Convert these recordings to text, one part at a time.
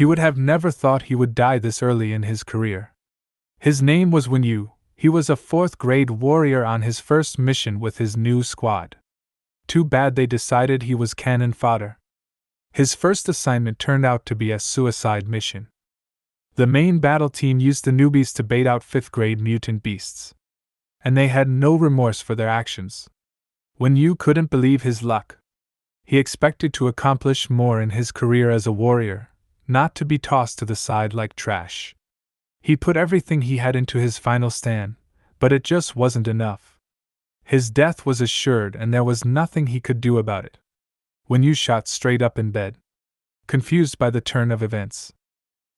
He would have never thought he would die this early in his career. His name was Wenyu. He was a 4th grade warrior on his first mission with his new squad. Too bad they decided he was cannon fodder. His first assignment turned out to be a suicide mission. The main battle team used the newbies to bait out 5th grade mutant beasts. And they had no remorse for their actions. Wenyu couldn't believe his luck. He expected to accomplish more in his career as a warrior, not to be tossed to the side like trash. He put everything he had into his final stand, but it just wasn't enough. His death was assured and there was nothing he could do about it. Wenyu shot straight up in bed, confused by the turn of events.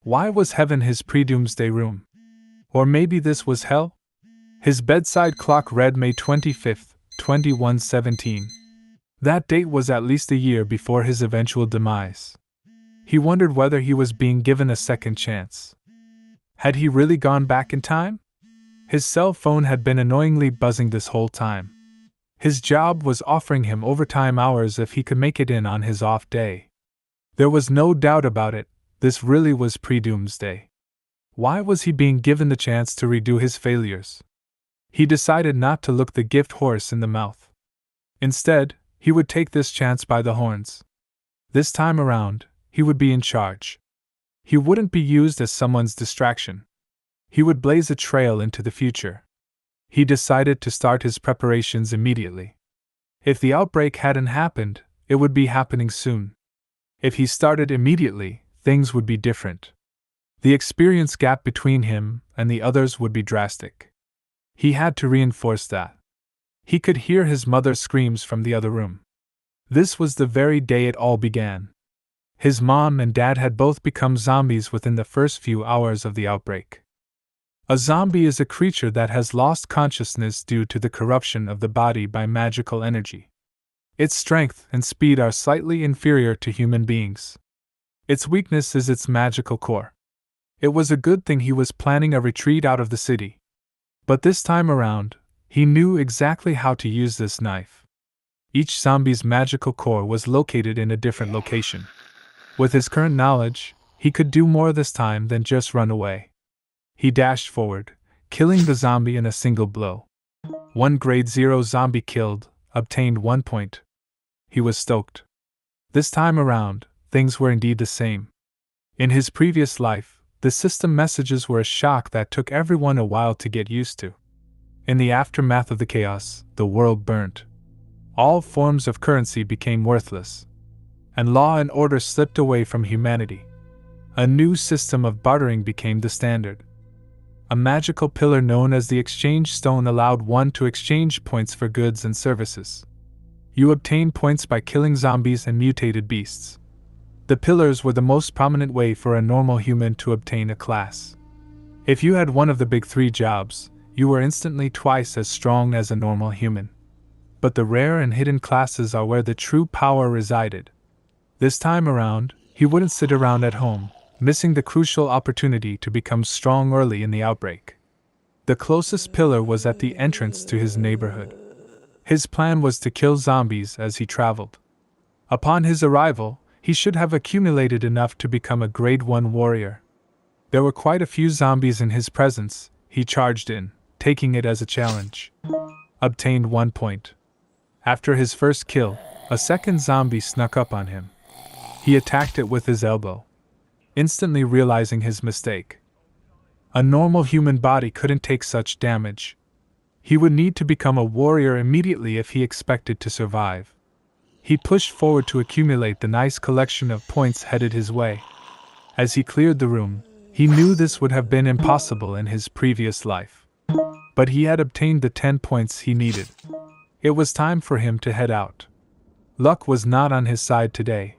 Why was heaven his pre-doomsday room? Or maybe this was hell? His bedside clock read May 25th, 2117. That date was at least a year before his eventual demise. He wondered whether he was being given a second chance. Had he really gone back in time? His cell phone had been annoyingly buzzing this whole time. His job was offering him overtime hours if he could make it in on his off day. There was no doubt about it, this really was pre-doomsday. Why was he being given the chance to redo his failures? He decided not to look the gift horse in the mouth. Instead, he would take this chance by the horns. This time around, he would be in charge. He wouldn't be used as someone's distraction. He would blaze a trail into the future. He decided to start his preparations immediately. If the outbreak hadn't happened, it would be happening soon. If he started immediately, things would be different. The experience gap between him and the others would be drastic. He had to reinforce that. He could hear his mother's screams from the other room. This was the very day it all began. His mom and dad had both become zombies within the first few hours of the outbreak. A zombie is a creature that has lost consciousness due to the corruption of the body by magical energy. Its strength and speed are slightly inferior to human beings. Its weakness is its magical core. It was a good thing he was planning a retreat out of the city. But this time around, he knew exactly how to use this knife. Each zombie's magical core was located in a different location. With his current knowledge, he could do more this time than just run away. He dashed forward, killing the zombie in a single blow. 1 grade 0 zombie killed, obtained 1 point. He was stoked. This time around, things were indeed the same. In his previous life, the system messages were a shock that took everyone a while to get used to. In the aftermath of the chaos, the world burnt. All forms of currency became worthless. And law and order slipped away from humanity. A new system of bartering became the standard. A magical pillar known as the exchange stone allowed one to exchange points for goods and services. You obtained points by killing zombies and mutated beasts. The pillars were the most prominent way for a normal human to obtain a class. If you had one of the big 3 jobs, you were instantly twice as strong as a normal human. But the rare and hidden classes are where the true power resided. This time around, he wouldn't sit around at home, missing the crucial opportunity to become strong early in the outbreak. The closest pillar was at the entrance to his neighborhood. His plan was to kill zombies as he traveled. Upon his arrival, he should have accumulated enough to become a grade 1 warrior. There were quite a few zombies in his presence. He charged in, taking it as a challenge. Obtained 1 point. After his first kill, a second zombie snuck up on him. He attacked it with his elbow, instantly realizing his mistake. A normal human body couldn't take such damage. He would need to become a warrior immediately if he expected to survive. He pushed forward to accumulate the nice collection of points headed his way. As he cleared the room, he knew this would have been impossible in his previous life. But he had obtained the 10 points he needed. It was time for him to head out. Luck was not on his side today.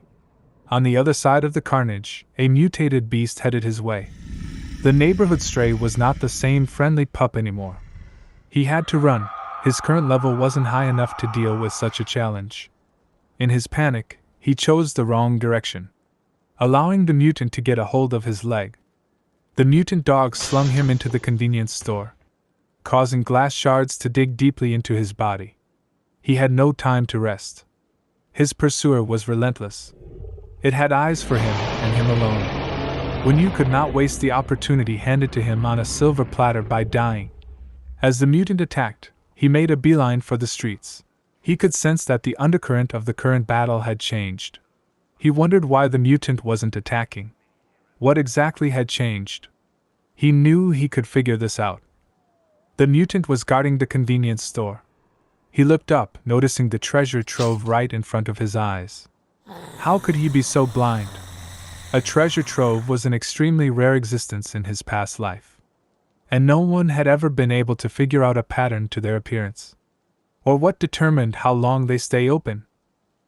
On the other side of the carnage, a mutated beast headed his way. The neighborhood stray was not the same friendly pup anymore. He had to run. His current level wasn't high enough to deal with such a challenge. In his panic, he chose the wrong direction, allowing the mutant to get a hold of his leg. The mutant dog slung him into the convenience store, causing glass shards to dig deeply into his body. He had no time to rest. His pursuer was relentless. It had eyes for him and him alone. When you could not waste the opportunity handed to him on a silver platter by dying. As the mutant attacked, he made a beeline for the streets. He could sense that the undercurrent of the current battle had changed. He wondered why the mutant wasn't attacking. What exactly had changed? He knew he could figure this out. The mutant was guarding the convenience store. He looked up, noticing the treasure trove right in front of his eyes. How could he be so blind? A treasure trove was an extremely rare existence in his past life, and no one had ever been able to figure out a pattern to their appearance, or what determined how long they stay open.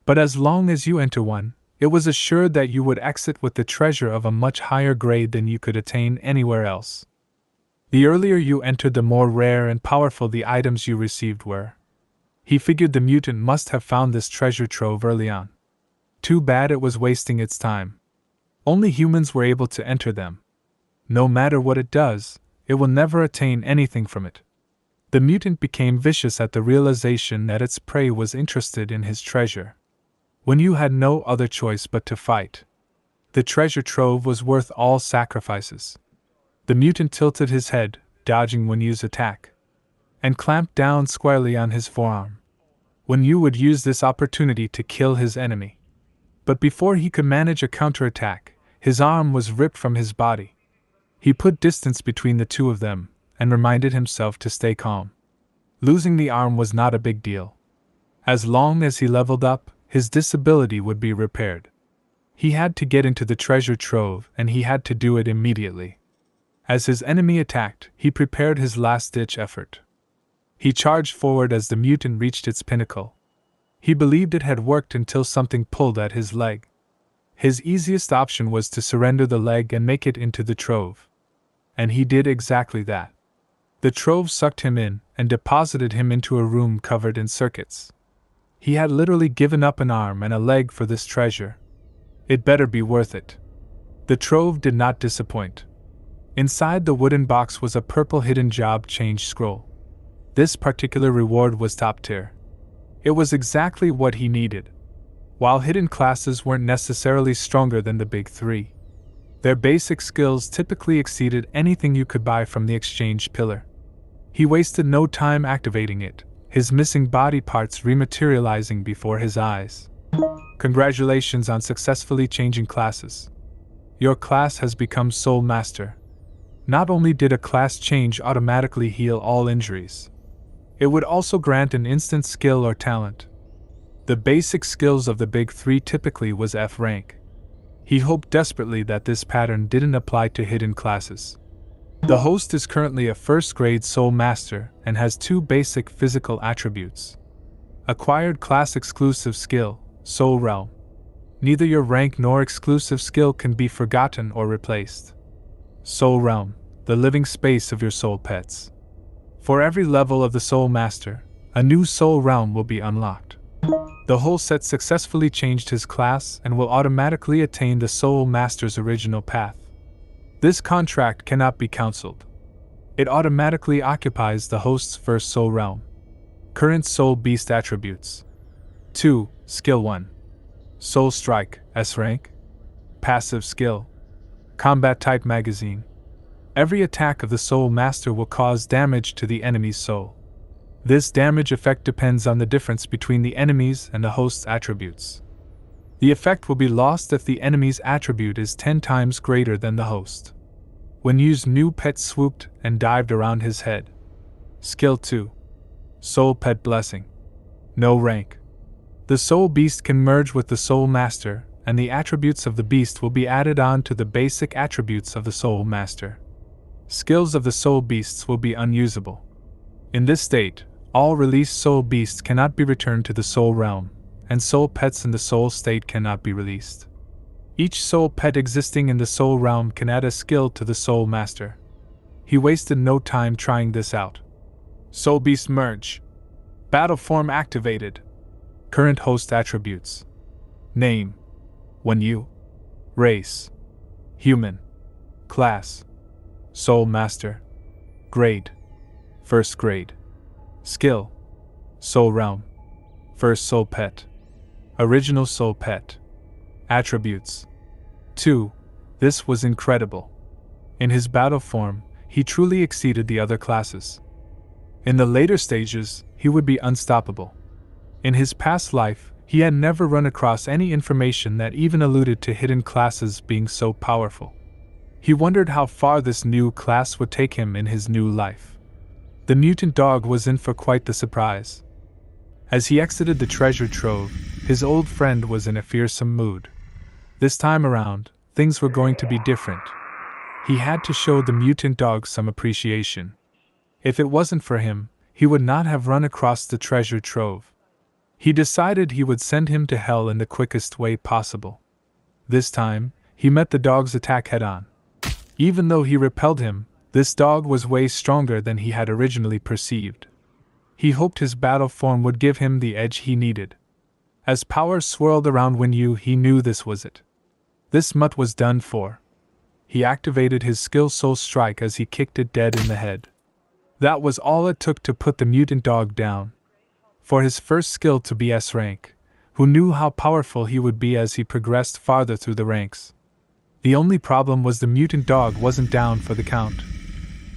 But as long as you enter one, it was assured that you would exit with the treasure of a much higher grade than you could attain anywhere else. The earlier you entered, the more rare and powerful the items you received were. He figured the mutant must have found this treasure trove early on. Too bad it was wasting its time. Only humans were able to enter them. No matter what it does, it will never attain anything from it. The mutant became vicious at the realization that its prey was interested in his treasure. When you had no other choice but to fight, the treasure trove was worth all sacrifices. The mutant tilted his head, dodging Wen Yu's attack, and clamped down squarely on his forearm. Wen Yu would use this opportunity to kill his enemy. But before he could manage a counterattack, his arm was ripped from his body. He put distance between the two of them, and reminded himself to stay calm. Losing the arm was not a big deal. As long as he leveled up, his disability would be repaired. He had to get into the treasure trove, and he had to do it immediately. As his enemy attacked, he prepared his last-ditch effort. He charged forward as the mutant reached its pinnacle. He believed it had worked until something pulled at his leg. His easiest option was to surrender the leg and make it into the trove. And he did exactly that. The trove sucked him in and deposited him into a room covered in circuits. He had literally given up an arm and a leg for this treasure. It better be worth it. The trove did not disappoint. Inside the wooden box was a purple hidden job change scroll. This particular reward was top tier. It was exactly what he needed. While hidden classes weren't necessarily stronger than the big three, their basic skills typically exceeded anything you could buy from the exchange pillar. He wasted no time activating it, his missing body parts rematerializing before his eyes. Congratulations on successfully changing classes. Your class has become Soul Master. Not only did a class change automatically heal all injuries, it would also grant an instant skill or talent. The basic skills of the big three typically was F rank. He hoped desperately that this pattern didn't apply to hidden classes. The host is currently a first-grade Soul Master and has 2 basic physical attributes. Acquired class-exclusive skill, Soul Realm. Neither your rank nor exclusive skill can be forgotten or replaced. Soul Realm, the living space of your soul pets. For every level of the Soul Master, a new Soul Realm will be unlocked. The whole set successfully changed his class and will automatically attain the Soul Master's original path. This contract cannot be cancelled. It automatically occupies the host's first Soul Realm. Current Soul Beast attributes. 2. Skill 1. Soul Strike, S rank. Passive skill. Combat type magazine. Every attack of the Soul Master will cause damage to the enemy's soul. This damage effect depends on the difference between the enemy's and the host's attributes. The effect will be lost if the enemy's attribute is 10 times greater than the host. When Yu's new pet swooped and dived around his head. Skill 2. Soul Pet Blessing. No rank. The Soul Beast can merge with the Soul Master, and the attributes of the beast will be added on to the basic attributes of the Soul Master. Skills of the Soul Beasts will be unusable. In this state, all released Soul Beasts cannot be returned to the Soul Realm, and Soul Pets in the Soul state cannot be released. Each Soul Pet existing in the Soul Realm can add a skill to the Soul Master. He wasted no time trying this out. Soul Beast Merge. Battle Form activated. Current host attributes. Name: Wen Yu. Race: Human. Class: Soul Master. Grade: First grade. Skill: Soul Realm. First Soul Pet. Original Soul Pet. Attributes: 2. This was incredible. In his battle form, he truly exceeded the other classes. In the later stages, he would be unstoppable. In his past life, he had never run across any information that even alluded to hidden classes being so powerful. He wondered how far this new class would take him in his new life. The mutant dog was in for quite the surprise. As he exited the treasure trove, his old friend was in a fearsome mood. This time around, things were going to be different. He had to show the mutant dog some appreciation. If it wasn't for him, he would not have run across the treasure trove. He decided he would send him to hell in the quickest way possible. This time, he met the dog's attack head-on. Even though he repelled him, this dog was way stronger than he had originally perceived. He hoped his battle form would give him the edge he needed. As power swirled around Wenyu, he knew this was it. This mutt was done for. He activated his skill Soul Strike as he kicked it dead in the head. That was all it took to put the mutant dog down. For his first skill to be S rank, who knew how powerful he would be as he progressed farther through the ranks. The only problem was the mutant dog wasn't down for the count.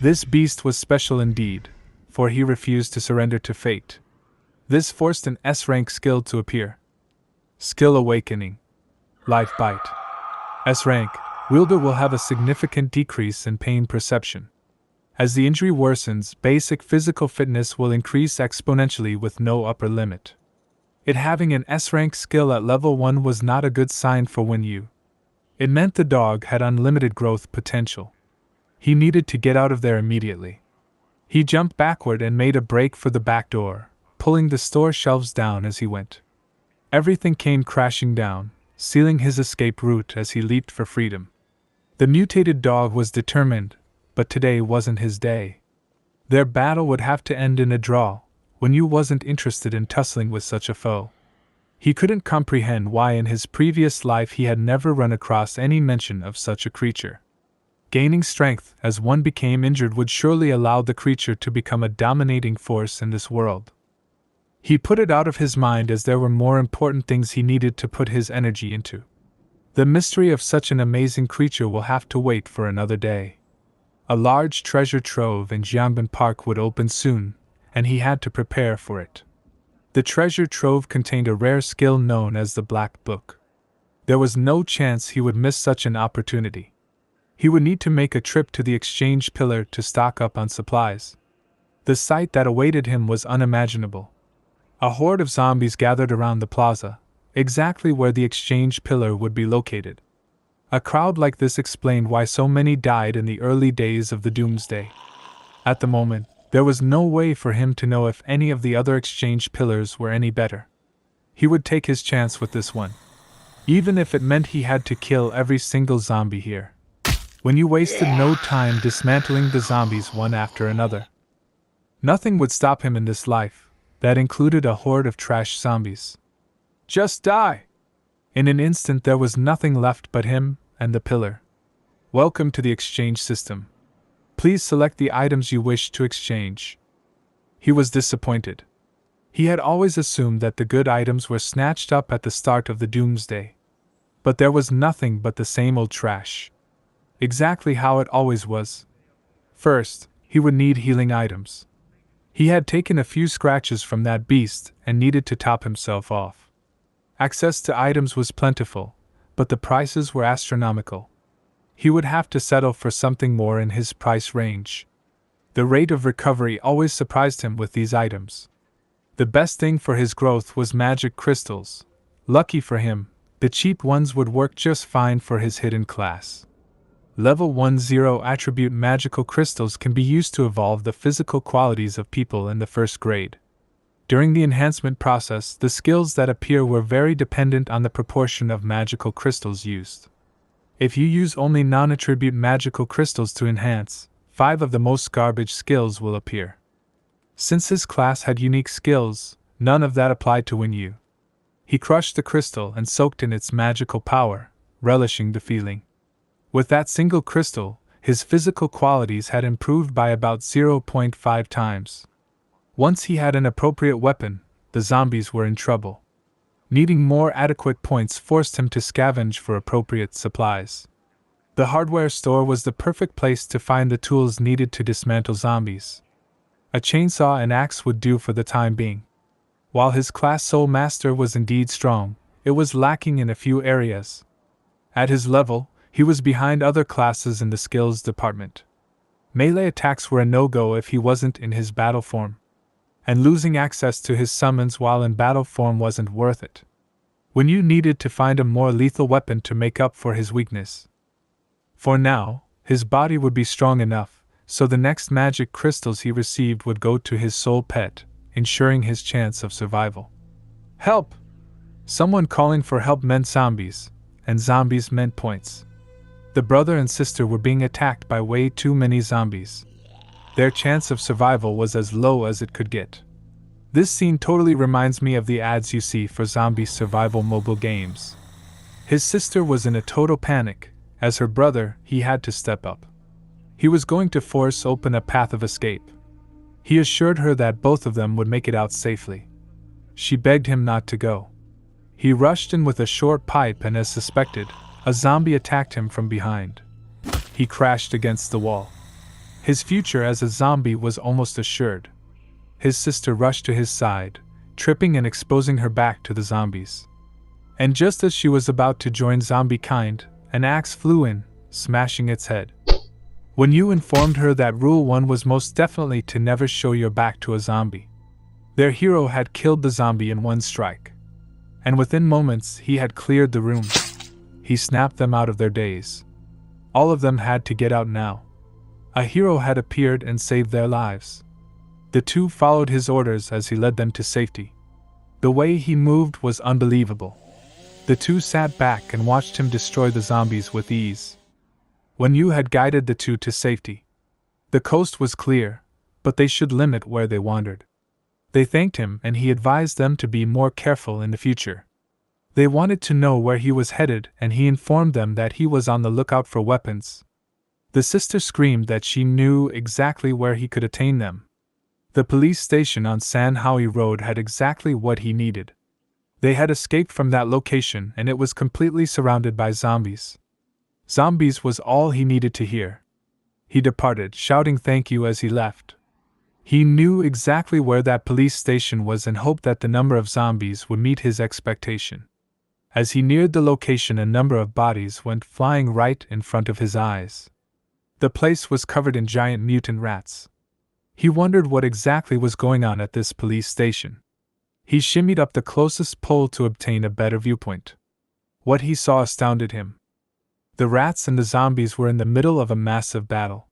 This beast was special indeed, for he refused to surrender to fate. This forced an S rank skill to appear. Skill Awakening. Life Bite. S rank, wielder will have a significant decrease in pain perception. As the injury worsens, basic physical fitness will increase exponentially with no upper limit. It having an S-rank skill at level 1 was not a good sign for Wenyu. It meant the dog had unlimited growth potential. He needed to get out of there immediately. He jumped backward and made a break for the back door, pulling the store shelves down as he went. Everything came crashing down, sealing his escape route as he leaped for freedom. The mutated dog was determined, but today wasn't his day. Their battle would have to end in a draw. Wenyu wasn't interested in tussling with such a foe. He couldn't comprehend why in his previous life he had never run across any mention of such a creature. Gaining strength as one became injured would surely allow the creature to become a dominating force in this world. He put it out of his mind as there were more important things he needed to put his energy into. The mystery of such an amazing creature will have to wait for another day. A large treasure trove in Jiangbin Park would open soon, and he had to prepare for it. The treasure trove contained a rare skill known as the Black Book. There was no chance he would miss such an opportunity. He would need to make a trip to the exchange pillar to stock up on supplies. The sight that awaited him was unimaginable. A horde of zombies gathered around the plaza, exactly where the exchange pillar would be located. A crowd like this explained why so many died in the early days of the Doomsday. At the moment, there was no way for him to know if any of the other exchange pillars were any better. He would take his chance with this one, even if it meant he had to kill every single zombie here. Wenyu wasted no time dismantling the zombies one after another. Nothing would stop him in this life. That included a horde of trash zombies. Just die! In an instant there was nothing left but him and the pillar. Welcome to the exchange system. Please select the items you wish to exchange. He was disappointed. He had always assumed that the good items were snatched up at the start of the Doomsday. But there was nothing but the same old trash. Exactly how it always was. First, he would need healing items. He had taken a few scratches from that beast and needed to top himself off. Access to items was plentiful, but the prices were astronomical. He would have to settle for something more in his price range. The rate of recovery always surprised him with these items. The best thing for his growth was magic crystals. Lucky for him, the cheap ones would work just fine for his hidden class. Level 10 attribute magical crystals can be used to evolve the physical qualities of people in the first grade. During the enhancement process, the skills that appear were very dependent on the proportion of magical crystals used. If you use only non-attribute magical crystals to enhance, 5 of the most garbage skills will appear. Since his class had unique skills, none of that applied to Wenyu. He crushed the crystal and soaked in its magical power, relishing the feeling. With that single crystal, his physical qualities had improved by about 0.5 times. Once he had an appropriate weapon, the zombies were in trouble. Needing more adequate points forced him to scavenge for appropriate supplies. The hardware store was the perfect place to find the tools needed to dismantle zombies. A chainsaw and axe would do for the time being. While his class Soul Master was indeed strong, it was lacking in a few areas. At his level, he was behind other classes in the skills department. Melee attacks were a no-go if he wasn't in his battle form. And losing access to his summons while in battle form wasn't worth it. When you needed to find a more lethal weapon to make up for his weakness. For now, his body would be strong enough, so the next magic crystals he received would go to his soul pet, ensuring his chance of survival. Help! Someone calling for help meant zombies, and zombies meant points. The brother and sister were being attacked by way too many zombies. Their chance of survival was as low as it could get. This scene totally reminds me of the ads you see for zombie survival mobile games. His sister was in a total panic. As her brother, he had to step up. He was going to force open a path of escape. He assured her that both of them would make it out safely. She begged him not to go. He rushed in with a short pipe and, as suspected, a zombie attacked him from behind. He crashed against the wall. His future as a zombie was almost assured. His sister rushed to his side, tripping and exposing her back to the zombies. And just as she was about to join zombie kind, an axe flew in, smashing its head. When you informed her that Rule 1 was most definitely to never show your back to a zombie. Their hero had killed the zombie in one strike. And within moments he had cleared the room. He snapped them out of their daze. All of them had to get out now. A hero had appeared and saved their lives. The two followed his orders as he led them to safety. The way he moved was unbelievable. The two sat back and watched him destroy the zombies with ease. When you had guided the two to safety, the coast was clear, but they should limit where they wandered. They thanked him and he advised them to be more careful in the future. They wanted to know where he was headed and he informed them that he was on the lookout for weapons. The sister screamed that she knew exactly where he could attain them. The police station on San Howie Road had exactly what he needed. They had escaped from that location and it was completely surrounded by zombies. Zombies was all he needed to hear. He departed, shouting thank you as he left. He knew exactly where that police station was and hoped that the number of zombies would meet his expectation. As he neared the location, a number of bodies went flying right in front of his eyes. The place was covered in giant mutant rats. He wondered what exactly was going on at this police station. He shimmied up the closest pole to obtain a better viewpoint. What he saw astounded him. The rats and the zombies were in the middle of a massive battle.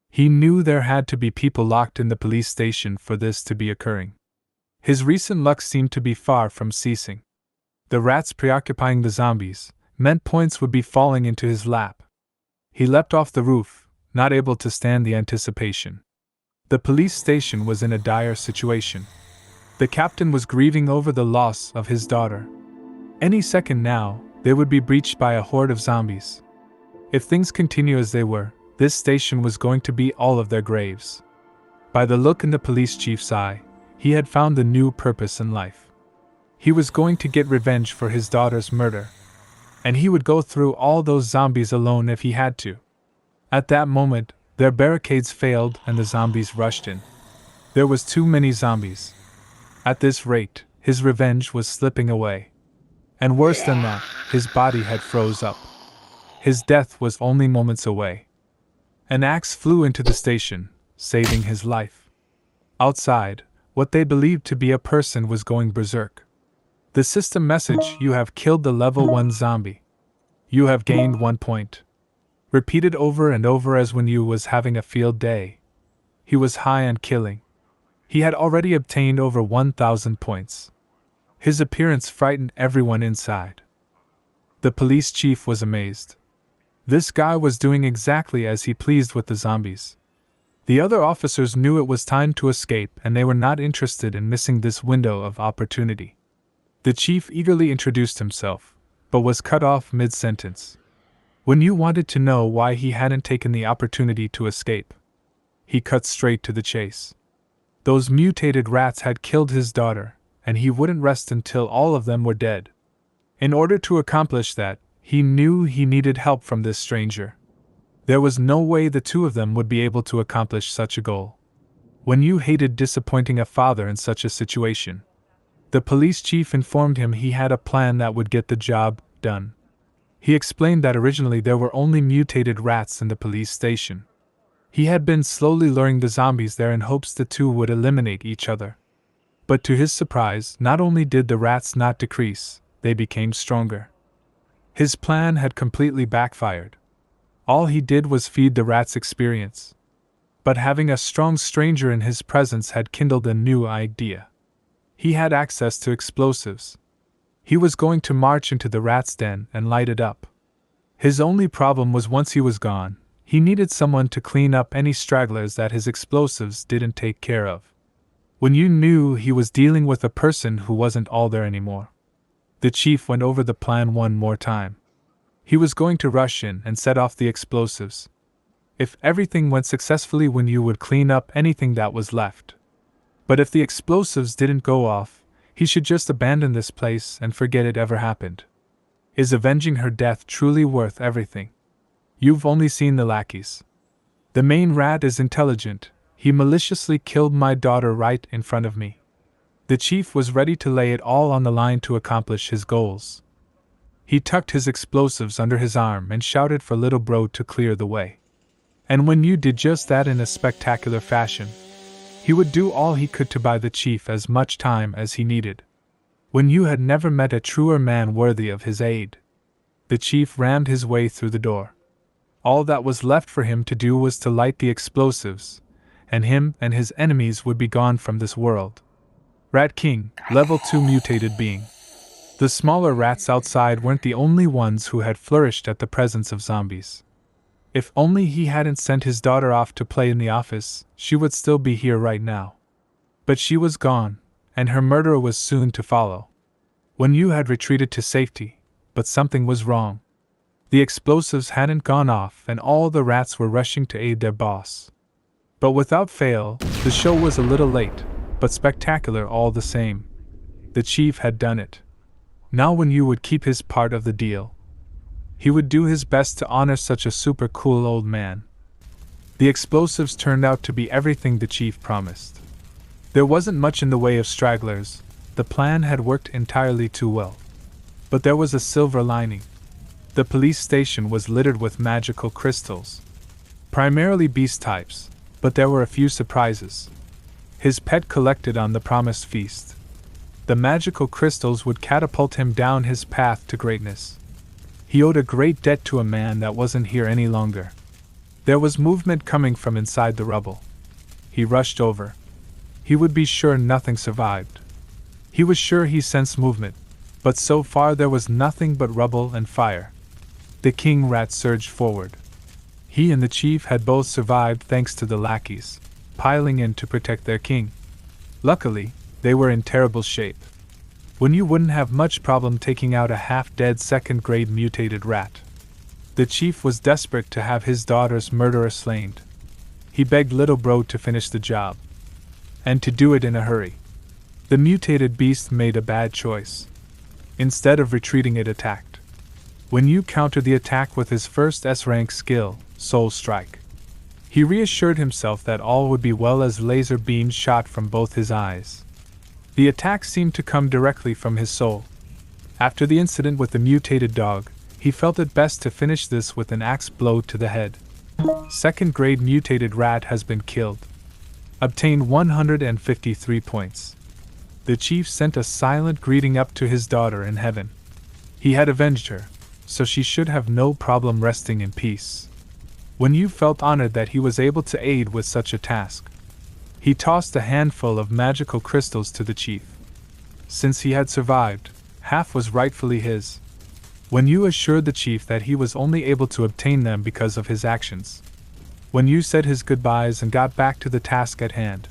He knew there had to be people locked in the police station for this to be occurring. His recent luck seemed to be far from ceasing. The rats preoccupying the zombies meant points would be falling into his lap. He leapt off the roof, not able to stand the anticipation. The police station was in a dire situation. The captain was grieving over the loss of his daughter. Any second now, they would be breached by a horde of zombies. If things continue as they were, this station was going to be all of their graves. By the look in the police chief's eye, he had found a new purpose in life. He was going to get revenge for his daughter's murder. And he would go through all those zombies alone if he had to. At that moment, their barricades failed and the zombies rushed in. There was too many zombies. At this rate, his revenge was slipping away. And worse than that, his body had froze up. His death was only moments away. An axe flew into the station, saving his life. Outside, what they believed to be a person was going berserk. The system message: you have killed the level 1 zombie. You have gained 1 point. Repeated over and over as when you was having a field day. He was high on killing. He had already obtained over 1,000 points. His appearance frightened everyone inside. The police chief was amazed. This guy was doing exactly as he pleased with the zombies. The other officers knew it was time to escape and they were not interested in missing this window of opportunity. The chief eagerly introduced himself, but was cut off mid-sentence. When you wanted to know why he hadn't taken the opportunity to escape, he cut straight to the chase. Those mutated rats had killed his daughter, and he wouldn't rest until all of them were dead. In order to accomplish that, he knew he needed help from this stranger. There was no way the two of them would be able to accomplish such a goal. When Yu hated disappointing a father in such a situation. The police chief informed him he had a plan that would get the job done. He explained that originally there were only mutated rats in the police station. He had been slowly luring the zombies there in hopes the two would eliminate each other. But to his surprise, not only did the rats not decrease, they became stronger. His plan had completely backfired. All he did was feed the rats experience. But having a strong stranger in his presence had kindled a new idea. He had access to explosives. He was going to march into the rat's den and light it up. His only problem was once he was gone, he needed someone to clean up any stragglers that his explosives didn't take care of. When you knew he was dealing with a person who wasn't all there anymore. The chief went over the plan one more time. He was going to rush in and set off the explosives. If everything went successfully, when you would clean up anything that was left. But if the explosives didn't go off, he should just abandon this place and forget it ever happened. Is avenging her death truly worth everything? You've only seen the lackeys. The main rat is intelligent. He maliciously killed my daughter right in front of me. The chief was ready to lay it all on the line to accomplish his goals. He tucked his explosives under his arm and shouted for little bro to clear the way. And when you did just that in a spectacular fashion, he would do all he could to buy the chief as much time as he needed. When you had never met a truer man worthy of his aid. The chief rammed his way through the door. All that was left for him to do was to light the explosives, and him and his enemies would be gone from this world. Rat King, Level 2 mutated being. The smaller rats outside weren't the only ones who had flourished at the presence of zombies. If only he hadn't sent his daughter off to play in the office, she would still be here right now. But she was gone, and her murderer was soon to follow. When you had retreated to safety, but something was wrong. The explosives hadn't gone off, and all the rats were rushing to aid their boss. But without fail, the show was a little late, but spectacular all the same. The chief had done it. Now when you would keep his part of the deal. He would do his best to honor such a super cool old man. The explosives turned out to be everything the chief promised. There wasn't much in the way of stragglers. The plan had worked entirely too well. But there was a silver lining. The police station was littered with magical crystals. Primarily beast types, but there were a few surprises. His pet collected on the promised feast. The magical crystals would catapult him down his path to greatness. He owed a great debt to a man that wasn't here any longer. There was movement coming from inside the rubble. He rushed over. He would be sure nothing survived. He was sure he sensed movement, but so far there was nothing but rubble and fire. The king rat surged forward. He and the chief had both survived thanks to the lackeys, piling in to protect their king. Luckily, they were in terrible shape. When you wouldn't have much problem taking out a half-dead second-grade mutated rat. The chief was desperate to have his daughter's murderer slain. He begged little bro to finish the job. And to do it in a hurry. The mutated beast made a bad choice. Instead of retreating, it attacked. When you countered the attack with his first S-rank skill, Soul Strike. He reassured himself that all would be well as laser beams shot from both his eyes. The attack seemed to come directly from his soul. After the incident with the mutated dog, he felt it best to finish this with an axe blow to the head. Second-grade mutated rat has been killed. Obtained 153 points. The chief sent a silent greeting up to his daughter in heaven. He had avenged her, so she should have no problem resting in peace. When you felt honored that he was able to aid with such a task. He tossed a handful of magical crystals to the chief. Since he had survived, half was rightfully his. When you assured the chief that he was only able to obtain them because of his actions. When you said his goodbyes and got back to the task at hand.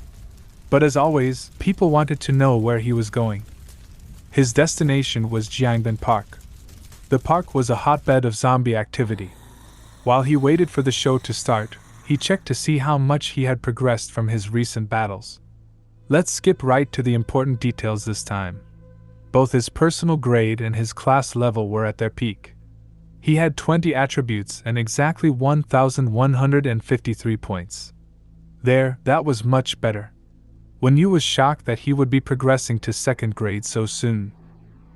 But as always, people wanted to know where he was going. His destination was Jiangban Park. The park was a hotbed of zombie activity. While he waited for the show to start, he checked to see how much he had progressed from his recent battles. Let's skip right to the important details this time. Both his personal grade and his class level were at their peak. He had 20 attributes and exactly 1,153 points. There, that was much better. Wen Yu was shocked that he would be progressing to second grade so soon.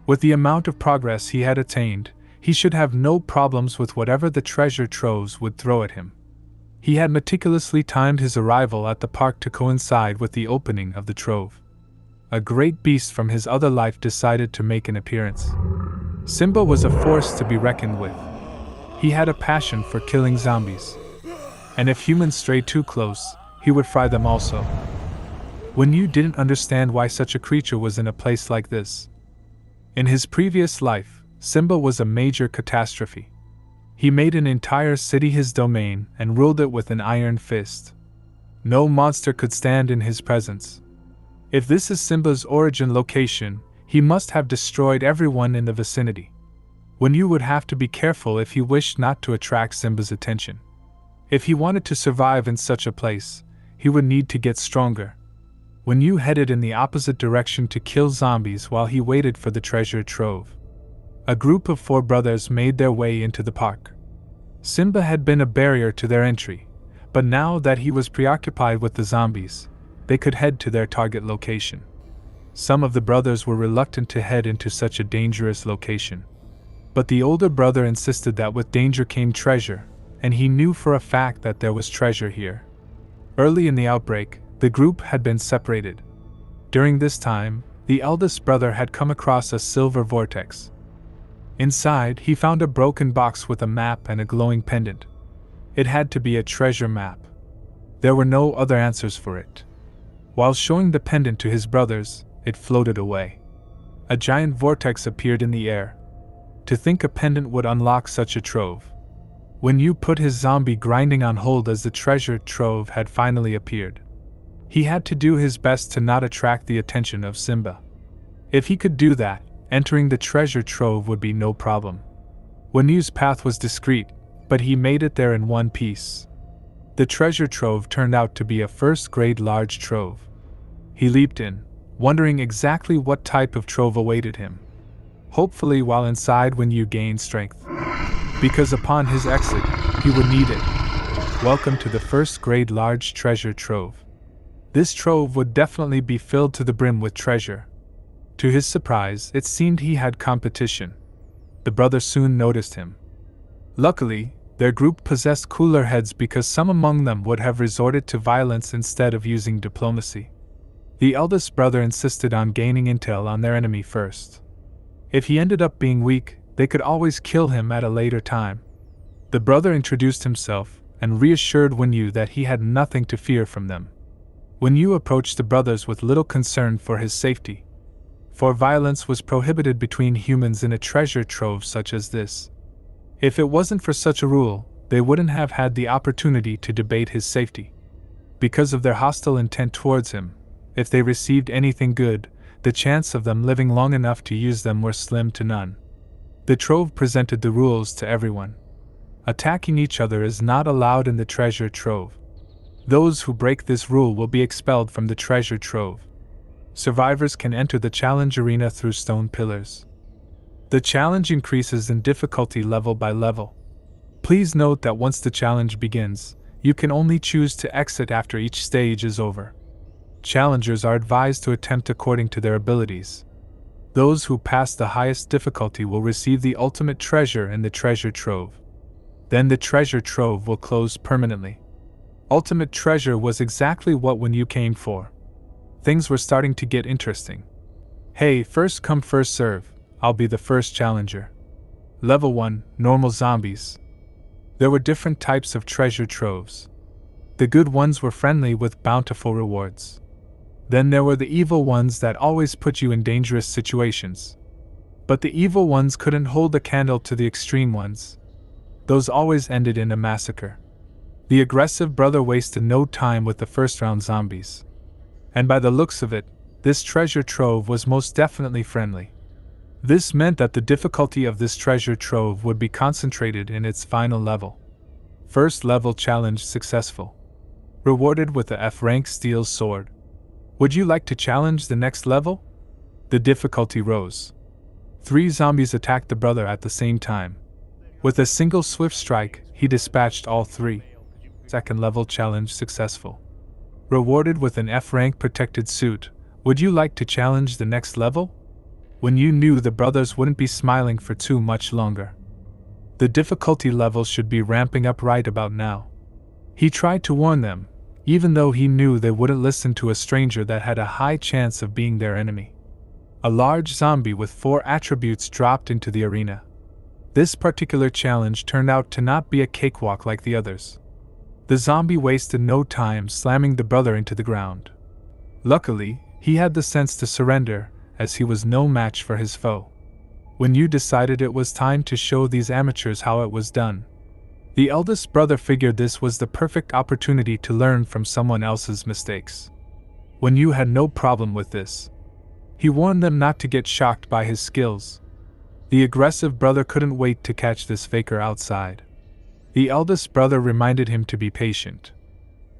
With the amount of progress he had attained, he should have no problems with whatever the treasure troves would throw at him. He had meticulously timed his arrival at the park to coincide with the opening of the trove. A great beast from his other life decided to make an appearance. Simba was a force to be reckoned with. He had a passion for killing zombies. And if humans strayed too close, he would fry them also. Wen Yu didn't understand why such a creature was in a place like this. In his previous life, Simba was a major catastrophe. He made an entire city his domain and ruled it with an iron fist. No monster could stand in his presence. If this is Simba's origin location, he must have destroyed everyone in the vicinity. Wen Yu would have to be careful if he wished not to attract Simba's attention. If he wanted to survive in such a place, he would need to get stronger. Wen Yu headed in the opposite direction to kill zombies while he waited for the treasure trove. A group of 4 brothers made their way into the park. Simba had been a barrier to their entry, but now that he was preoccupied with the zombies, they could head to their target location. Some of the brothers were reluctant to head into such a dangerous location. But the older brother insisted that with danger came treasure, and he knew for a fact that there was treasure here. Early in the outbreak, the group had been separated. During this time, the eldest brother had come across a silver vortex. Inside, he found a broken box with a map and a glowing pendant. It had to be a treasure map. There were no other answers for it. While showing the pendant to his brothers, it floated away. A giant vortex appeared in the air. To think a pendant would unlock such a trove. Wen Yu put his zombie grinding on hold as the treasure trove had finally appeared. He had to do his best to not attract the attention of Simba. If he could do that, entering the treasure trove would be no problem. Wen Yu's path was discreet, but he made it there in one piece. The treasure trove turned out to be a first-grade large trove. He leaped in, wondering exactly what type of trove awaited him. Hopefully while inside Wen Yu gained strength. Because upon his exit, he would need it. Welcome to the first-grade large treasure trove. This trove would definitely be filled to the brim with treasure. To his surprise, it seemed he had competition. The brothers soon noticed him. Luckily, their group possessed cooler heads because some among them would have resorted to violence instead of using diplomacy. The eldest brother insisted on gaining intel on their enemy first. If he ended up being weak, they could always kill him at a later time. The brother introduced himself and reassured Wen Yu that he had nothing to fear from them. Wen Yu approached the brothers with little concern for his safety. For violence was prohibited between humans in a treasure trove such as this. If it wasn't for such a rule, they wouldn't have had the opportunity to debate his safety. Because of their hostile intent towards him, if they received anything good, the chance of them living long enough to use them were slim to none. The trove presented the rules to everyone. Attacking each other is not allowed in the treasure trove. Those who break this rule will be expelled from the treasure trove. Survivors can enter the challenge arena through stone pillars. The challenge increases in difficulty level by level. Please note that once the challenge begins, you can only choose to exit after each stage is over. Challengers are advised to attempt according to their abilities. Those who pass the highest difficulty will receive the ultimate treasure in the treasure trove. Then the treasure trove will close permanently. Ultimate treasure was exactly what Wen Yu came for. Things were starting to get interesting. Hey, first come first serve, I'll be the first challenger. Level 1, normal zombies. There were different types of treasure troves. The good ones were friendly with bountiful rewards. Then there were the evil ones that always put you in dangerous situations. But the evil ones couldn't hold a candle to the extreme ones. Those always ended in a massacre. The aggressive brother wasted no time with the first round zombies. And by the looks of it, this treasure trove was most definitely friendly. This meant that the difficulty of this treasure trove would be concentrated in its final level. First level challenge successful. Rewarded with a F-rank steel sword. Would you like to challenge the next level? The difficulty rose. 3 zombies attacked the brother at the same time. With a single swift strike, he dispatched all three. Second level challenge successful. Rewarded with an F-rank protected suit, would you like to challenge the next level? When you knew the brothers wouldn't be smiling for too much longer. The difficulty level should be ramping up right about now. He tried to warn them, even though he knew they wouldn't listen to a stranger that had a high chance of being their enemy. A large zombie with 4 attributes dropped into the arena. This particular challenge turned out to not be a cakewalk like the others. The zombie wasted no time slamming the brother into the ground. Luckily, he had the sense to surrender, as he was no match for his foe. When you decided it was time to show these amateurs how it was done, the eldest brother figured this was the perfect opportunity to learn from someone else's mistakes. When you had no problem with this, he warned them not to get shocked by his skills. The aggressive brother couldn't wait to catch this faker outside. The eldest brother reminded him to be patient.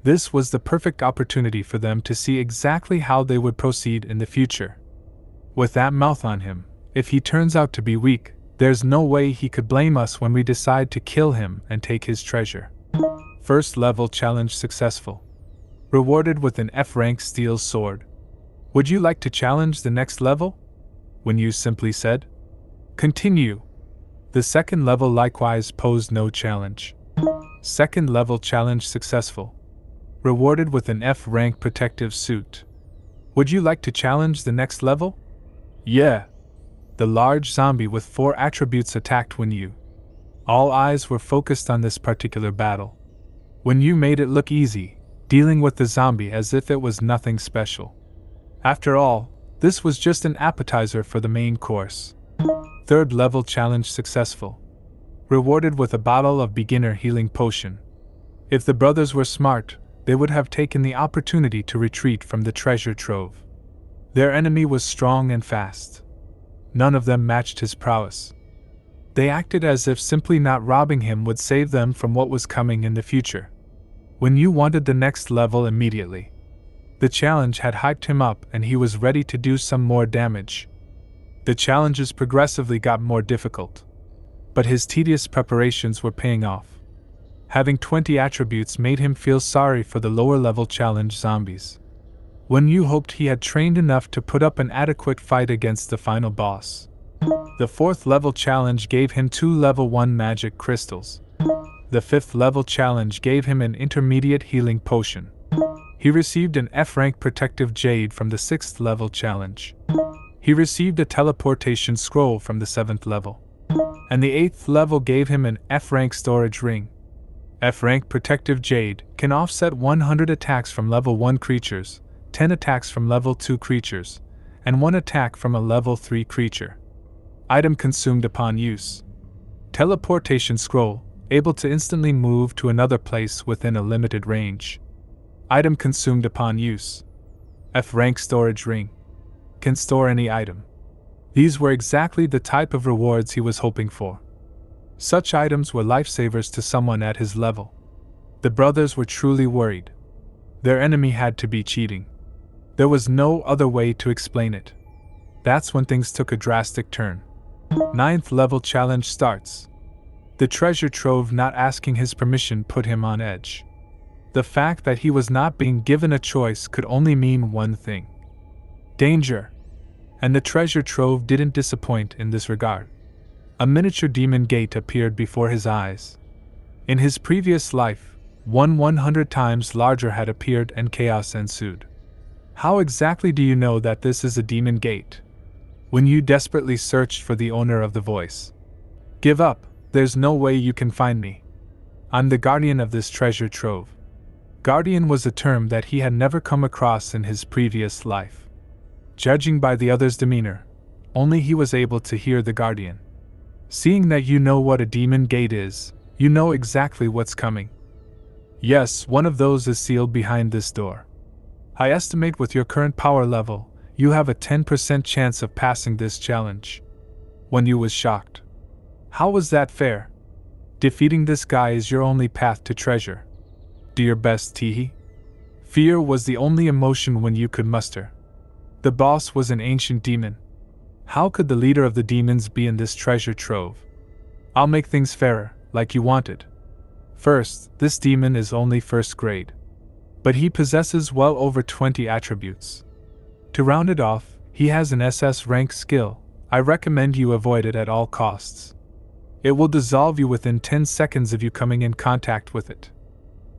This was the perfect opportunity for them to see exactly how they would proceed in the future. With that mouth on him, if he turns out to be weak, there's no way he could blame us when we decide to kill him and take his treasure. First level challenge successful. Rewarded with an F-rank steel sword. Would you like to challenge the next level? When you simply said, continue. The second level likewise posed no challenge. Second level challenge successful. Rewarded with an F-rank protective suit. Would you like to challenge the next level? Yeah. The large zombie with 4 attributes attacked when you. All eyes were focused on this particular battle. When you made it look easy, dealing with the zombie as if it was nothing special. After all, this was just an appetizer for the main course. Third level challenge successful. Rewarded with a bottle of beginner healing potion. If the brothers were smart, they would have taken the opportunity to retreat from the treasure trove. Their enemy was strong and fast. None of them matched his prowess. They acted as if simply not robbing him would save them from what was coming in the future. When you wanted the next level immediately. The challenge had hyped him up and he was ready to do some more damage. The challenges progressively got more difficult. But his tedious preparations were paying off. Having 20 attributes made him feel sorry for the lower level challenge zombies. When you hoped he had trained enough to put up an adequate fight against the final boss. The 4th level challenge gave him 2 level 1 magic crystals. The 5th level challenge gave him an intermediate healing potion. He received an F-rank protective jade from the 6th level challenge. He received a teleportation scroll from the 7th level. And the 8th level gave him an F-rank storage ring. F-rank protective jade can offset 100 attacks from level 1 creatures, 10 attacks from level 2 creatures, and 1 attack from a level 3 creature. Item consumed upon use. Teleportation scroll, able to instantly move to another place within a limited range. Item consumed upon use. F-rank storage ring. Can store any item. These were exactly the type of rewards he was hoping for. Such items were lifesavers to someone at his level. The brothers were truly worried. Their enemy had to be cheating. There was no other way to explain it. That's when things took a drastic turn. 9th level challenge starts. The treasure trove not asking his permission put him on edge. The fact that he was not being given a choice could only mean one thing. Danger. And the treasure trove didn't disappoint in this regard. A miniature demon gate appeared before his eyes. In his previous life, one 100 times larger had appeared and chaos ensued. How exactly do you know that this is a demon gate? When you desperately searched for the owner of the voice. Give up, there's no way you can find me. I'm the guardian of this treasure trove. Guardian was a term that he had never come across in his previous life. Judging by the other's demeanor, only he was able to hear the guardian. Seeing that you know what a demon gate is, you know exactly what's coming. Yes, one of those is sealed behind this door. I estimate with your current power level, you have a 10% chance of passing this challenge. When you was shocked. How was that fair? Defeating this guy is your only path to treasure. Do your best, Teehee. Fear was the only emotion when you could muster. The boss was an ancient demon. How could the leader of the demons be in this treasure trove? I'll make things fairer, like you wanted. First, this demon is only first grade. But he possesses well over 20 attributes. To round it off, he has an SS rank skill. I recommend you avoid it at all costs. It will dissolve you within 10 seconds of you coming in contact with it.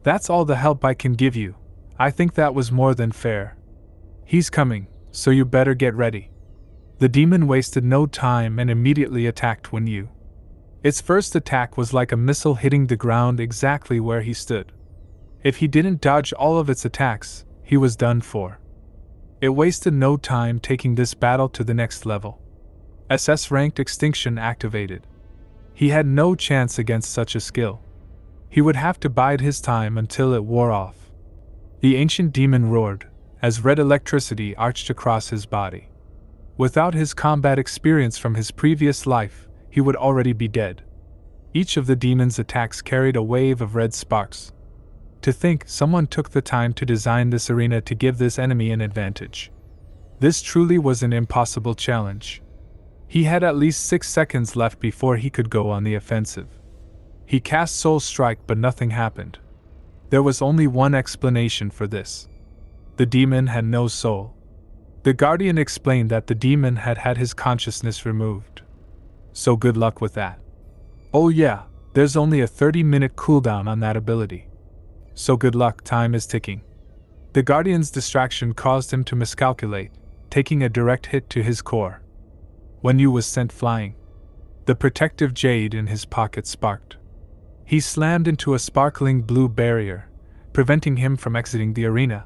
That's all the help I can give you. I think that was more than fair. He's coming, so you better get ready. The demon wasted no time and immediately attacked Wenyu. Its first attack was like a missile hitting the ground exactly where he stood. If he didn't dodge all of its attacks, he was done for. It wasted no time taking this battle to the next level. SS ranked extinction activated. He had no chance against such a skill. He would have to bide his time until it wore off. The ancient demon roared, as red electricity arched across his body. Without his combat experience from his previous life, he would already be dead. Each of the demon's attacks carried a wave of red sparks. To think someone took the time to design this arena to give this enemy an advantage. This truly was an impossible challenge. He had at least 6 seconds left before he could go on the offensive. He cast Soul Strike, but nothing happened. There was only one explanation for this. The demon had no soul. The Guardian explained that the demon had had his consciousness removed. So good luck with that. Oh yeah, there's only a 30-minute cooldown on that ability. So good luck, time is ticking. The Guardian's distraction caused him to miscalculate, taking a direct hit to his core. Wenyu was sent flying. The protective jade in his pocket sparked. He slammed into a sparkling blue barrier, preventing him from exiting the arena.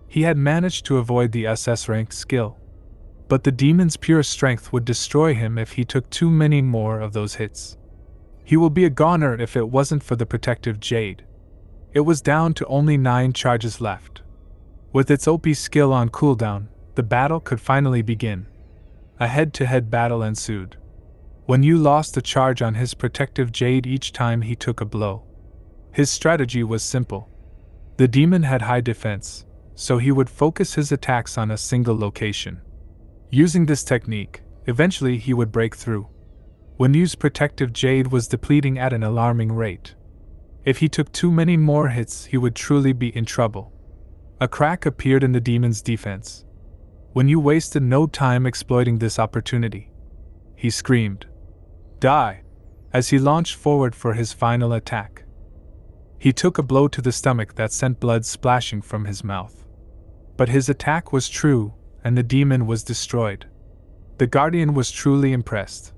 He had managed to avoid the SS rank skill. But the demon's pure strength would destroy him if he took too many more of those hits. He will be a goner if it wasn't for the protective jade. It was down to only 9 charges left. With its OP skill on cooldown, the battle could finally begin. A head-to-head battle ensued. Wenyu lost a charge on his protective jade each time he took a blow. His strategy was simple. The demon had high defense, so he would focus his attacks on a single location. Using this technique, eventually he would break through. Wenyu's protective jade was depleting at an alarming rate. If he took too many more hits, he would truly be in trouble. A crack appeared in the demon's defense. Wenyu wasted no time exploiting this opportunity. He screamed, "Die!" as he launched forward for his final attack. He took a blow to the stomach that sent blood splashing from his mouth. But his attack was true, and the demon was destroyed. The Guardian was truly impressed.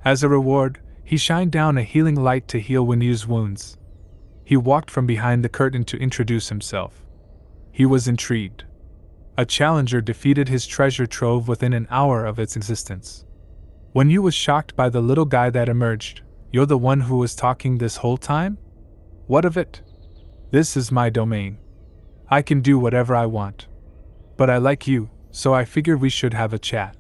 As a reward, he shined down a healing light to heal Wenyu's wounds. He walked from behind the curtain to introduce himself. He was intrigued. A challenger defeated his treasure trove within an hour of its existence. Wenyu was shocked by the little guy that emerged. "You're the one who was talking this whole time? What of it? This is my domain. I can do whatever I want. But I like you, so I figured we should have a chat.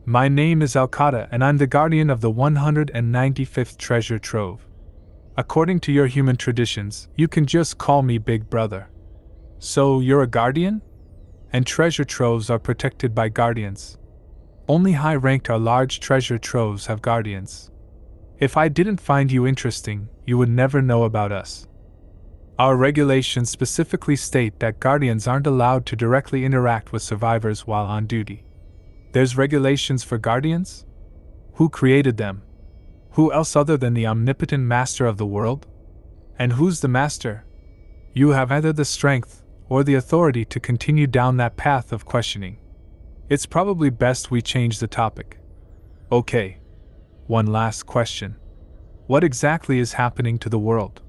My name is Alcata and I'm the guardian of the 195th treasure trove. According to your human traditions, you can just call me Big Brother. So you're a guardian? And treasure troves are protected by guardians. Only high-ranked or large treasure troves have guardians. If I didn't find you interesting, you would never know about us. Our regulations specifically state that guardians aren't allowed to directly interact with survivors while on duty. There's regulations for guardians? Who created them? Who else other than the omnipotent master of the world? And who's the master? You have either the strength or the authority to continue down that path of questioning. It's probably best we change the topic. Okay. One last question. What exactly is happening to the world?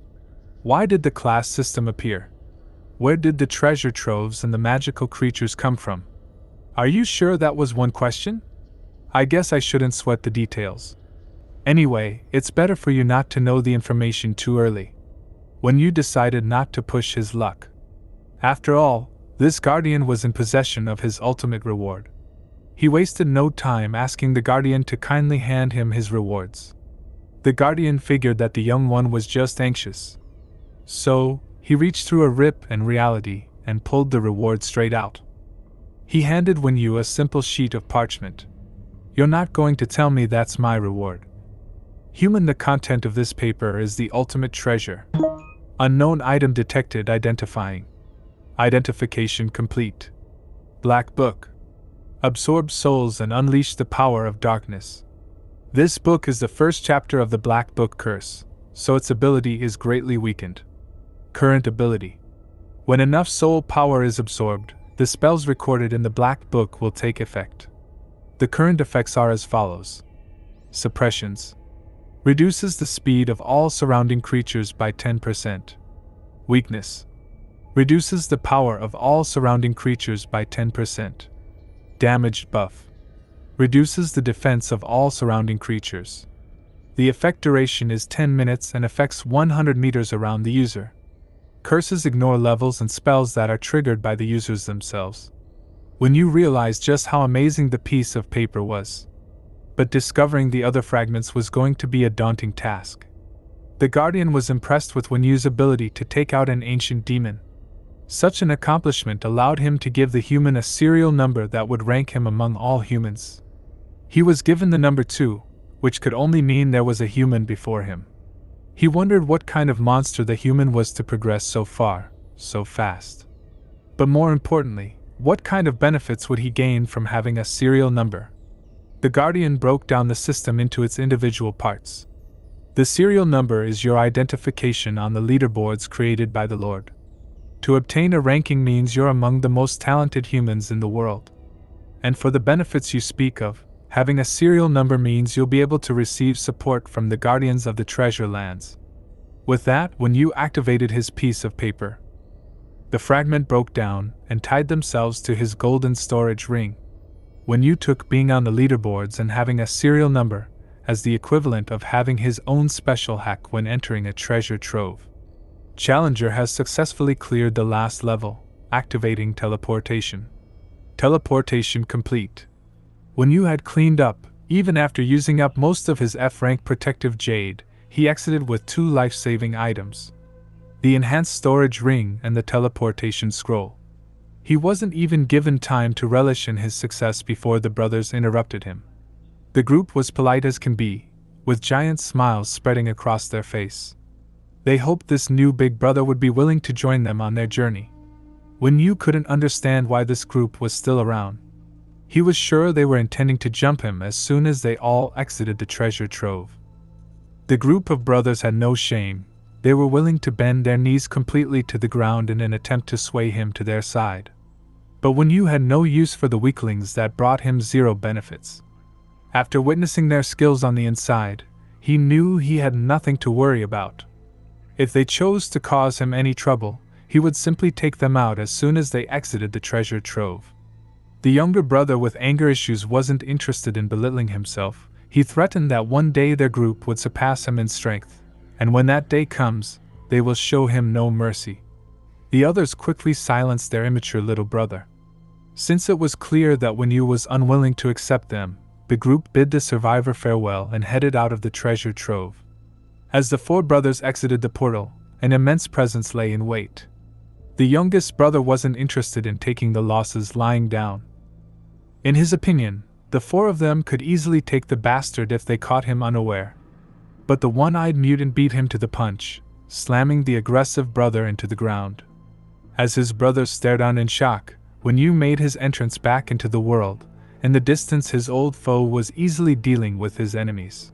Why did the class system appear? Where did the treasure troves and the magical creatures come from? Are you sure that was one question? I guess I shouldn't sweat the details. Anyway, it's better for you not to know the information too early. Wenyu decided not to push his luck. After all, this guardian was in possession of his ultimate reward. He wasted no time asking the guardian to kindly hand him his rewards. The guardian figured that the young one was just anxious. So, he reached through a rip in reality and pulled the reward straight out. He handed Wenyu a simple sheet of parchment. You're not going to tell me that's my reward? Human, the content of this paper is the ultimate treasure. Unknown item detected, identifying. Identification complete. Black Book. Absorb souls and unleash the power of darkness. This book is the first chapter of the Black Book curse, so its ability is greatly weakened. Current ability. When enough soul power is absorbed, the spells recorded in the Black Book will take effect. The current effects are as follows. Suppressions. Reduces the speed of all surrounding creatures by 10%. Weakness. Reduces the power of all surrounding creatures by 10%. Damaged buff. Reduces the defense of all surrounding creatures. The effect duration is 10 minutes and affects 100 meters around the user. Curses ignore levels and spells that are triggered by the users themselves. When you realize just how amazing the piece of paper was. But discovering the other fragments was going to be a daunting task. The Guardian was impressed with Wenyu's ability to take out an ancient demon. Such an accomplishment allowed him to give the human a serial number that would rank him among all humans. He was given the number 2, which could only mean there was a human before him. He wondered what kind of monster the human was to progress so far, so fast. But more importantly, what kind of benefits would he gain from having a serial number? The Guardian broke down the system into its individual parts. The serial number is your identification on the leaderboards created by the Lord. To obtain a ranking means you're among the most talented humans in the world. And for the benefits you speak of, having a serial number means you'll be able to receive support from the Guardians of the Treasure Lands. With that, when you activated his piece of paper, the fragment broke down and tied themselves to his golden storage ring. When you took being on the leaderboards and having a serial number as the equivalent of having his own special hack when entering a treasure trove. Challenger has successfully cleared the last level, activating teleportation. Teleportation complete. When you had cleaned up, even after using up most of his F-rank protective jade, he exited with 2 life-saving items. The enhanced storage ring and the teleportation scroll. He wasn't even given time to relish in his success before the brothers interrupted him. The group was polite as can be, with giant smiles spreading across their face. They hoped this new big brother would be willing to join them on their journey. Wenyu couldn't understand why this group was still around. He was sure they were intending to jump him as soon as they all exited the treasure trove. The group of brothers had no shame. They were willing to bend their knees completely to the ground in an attempt to sway him to their side. But Wenyu had no use for the weaklings that brought him 0 benefits. After witnessing their skills on the inside, he knew he had nothing to worry about. If they chose to cause him any trouble, he would simply take them out as soon as they exited the treasure trove. The younger brother with anger issues wasn't interested in belittling himself. He threatened that one day their group would surpass him in strength, and when that day comes, they will show him no mercy. The others quickly silenced their immature little brother. Since it was clear that Wenyu was unwilling to accept them, the group bid the survivor farewell and headed out of the treasure trove. As the 4 brothers exited the portal, an immense presence lay in wait. The youngest brother wasn't interested in taking the losses lying down. In his opinion, the 4 of them could easily take the bastard if they caught him unaware. But the one-eyed mutant beat him to the punch, slamming the aggressive brother into the ground. As his brothers stared on in shock, Wenyu made his entrance back into the world. In the distance, his old foe was easily dealing with his enemies.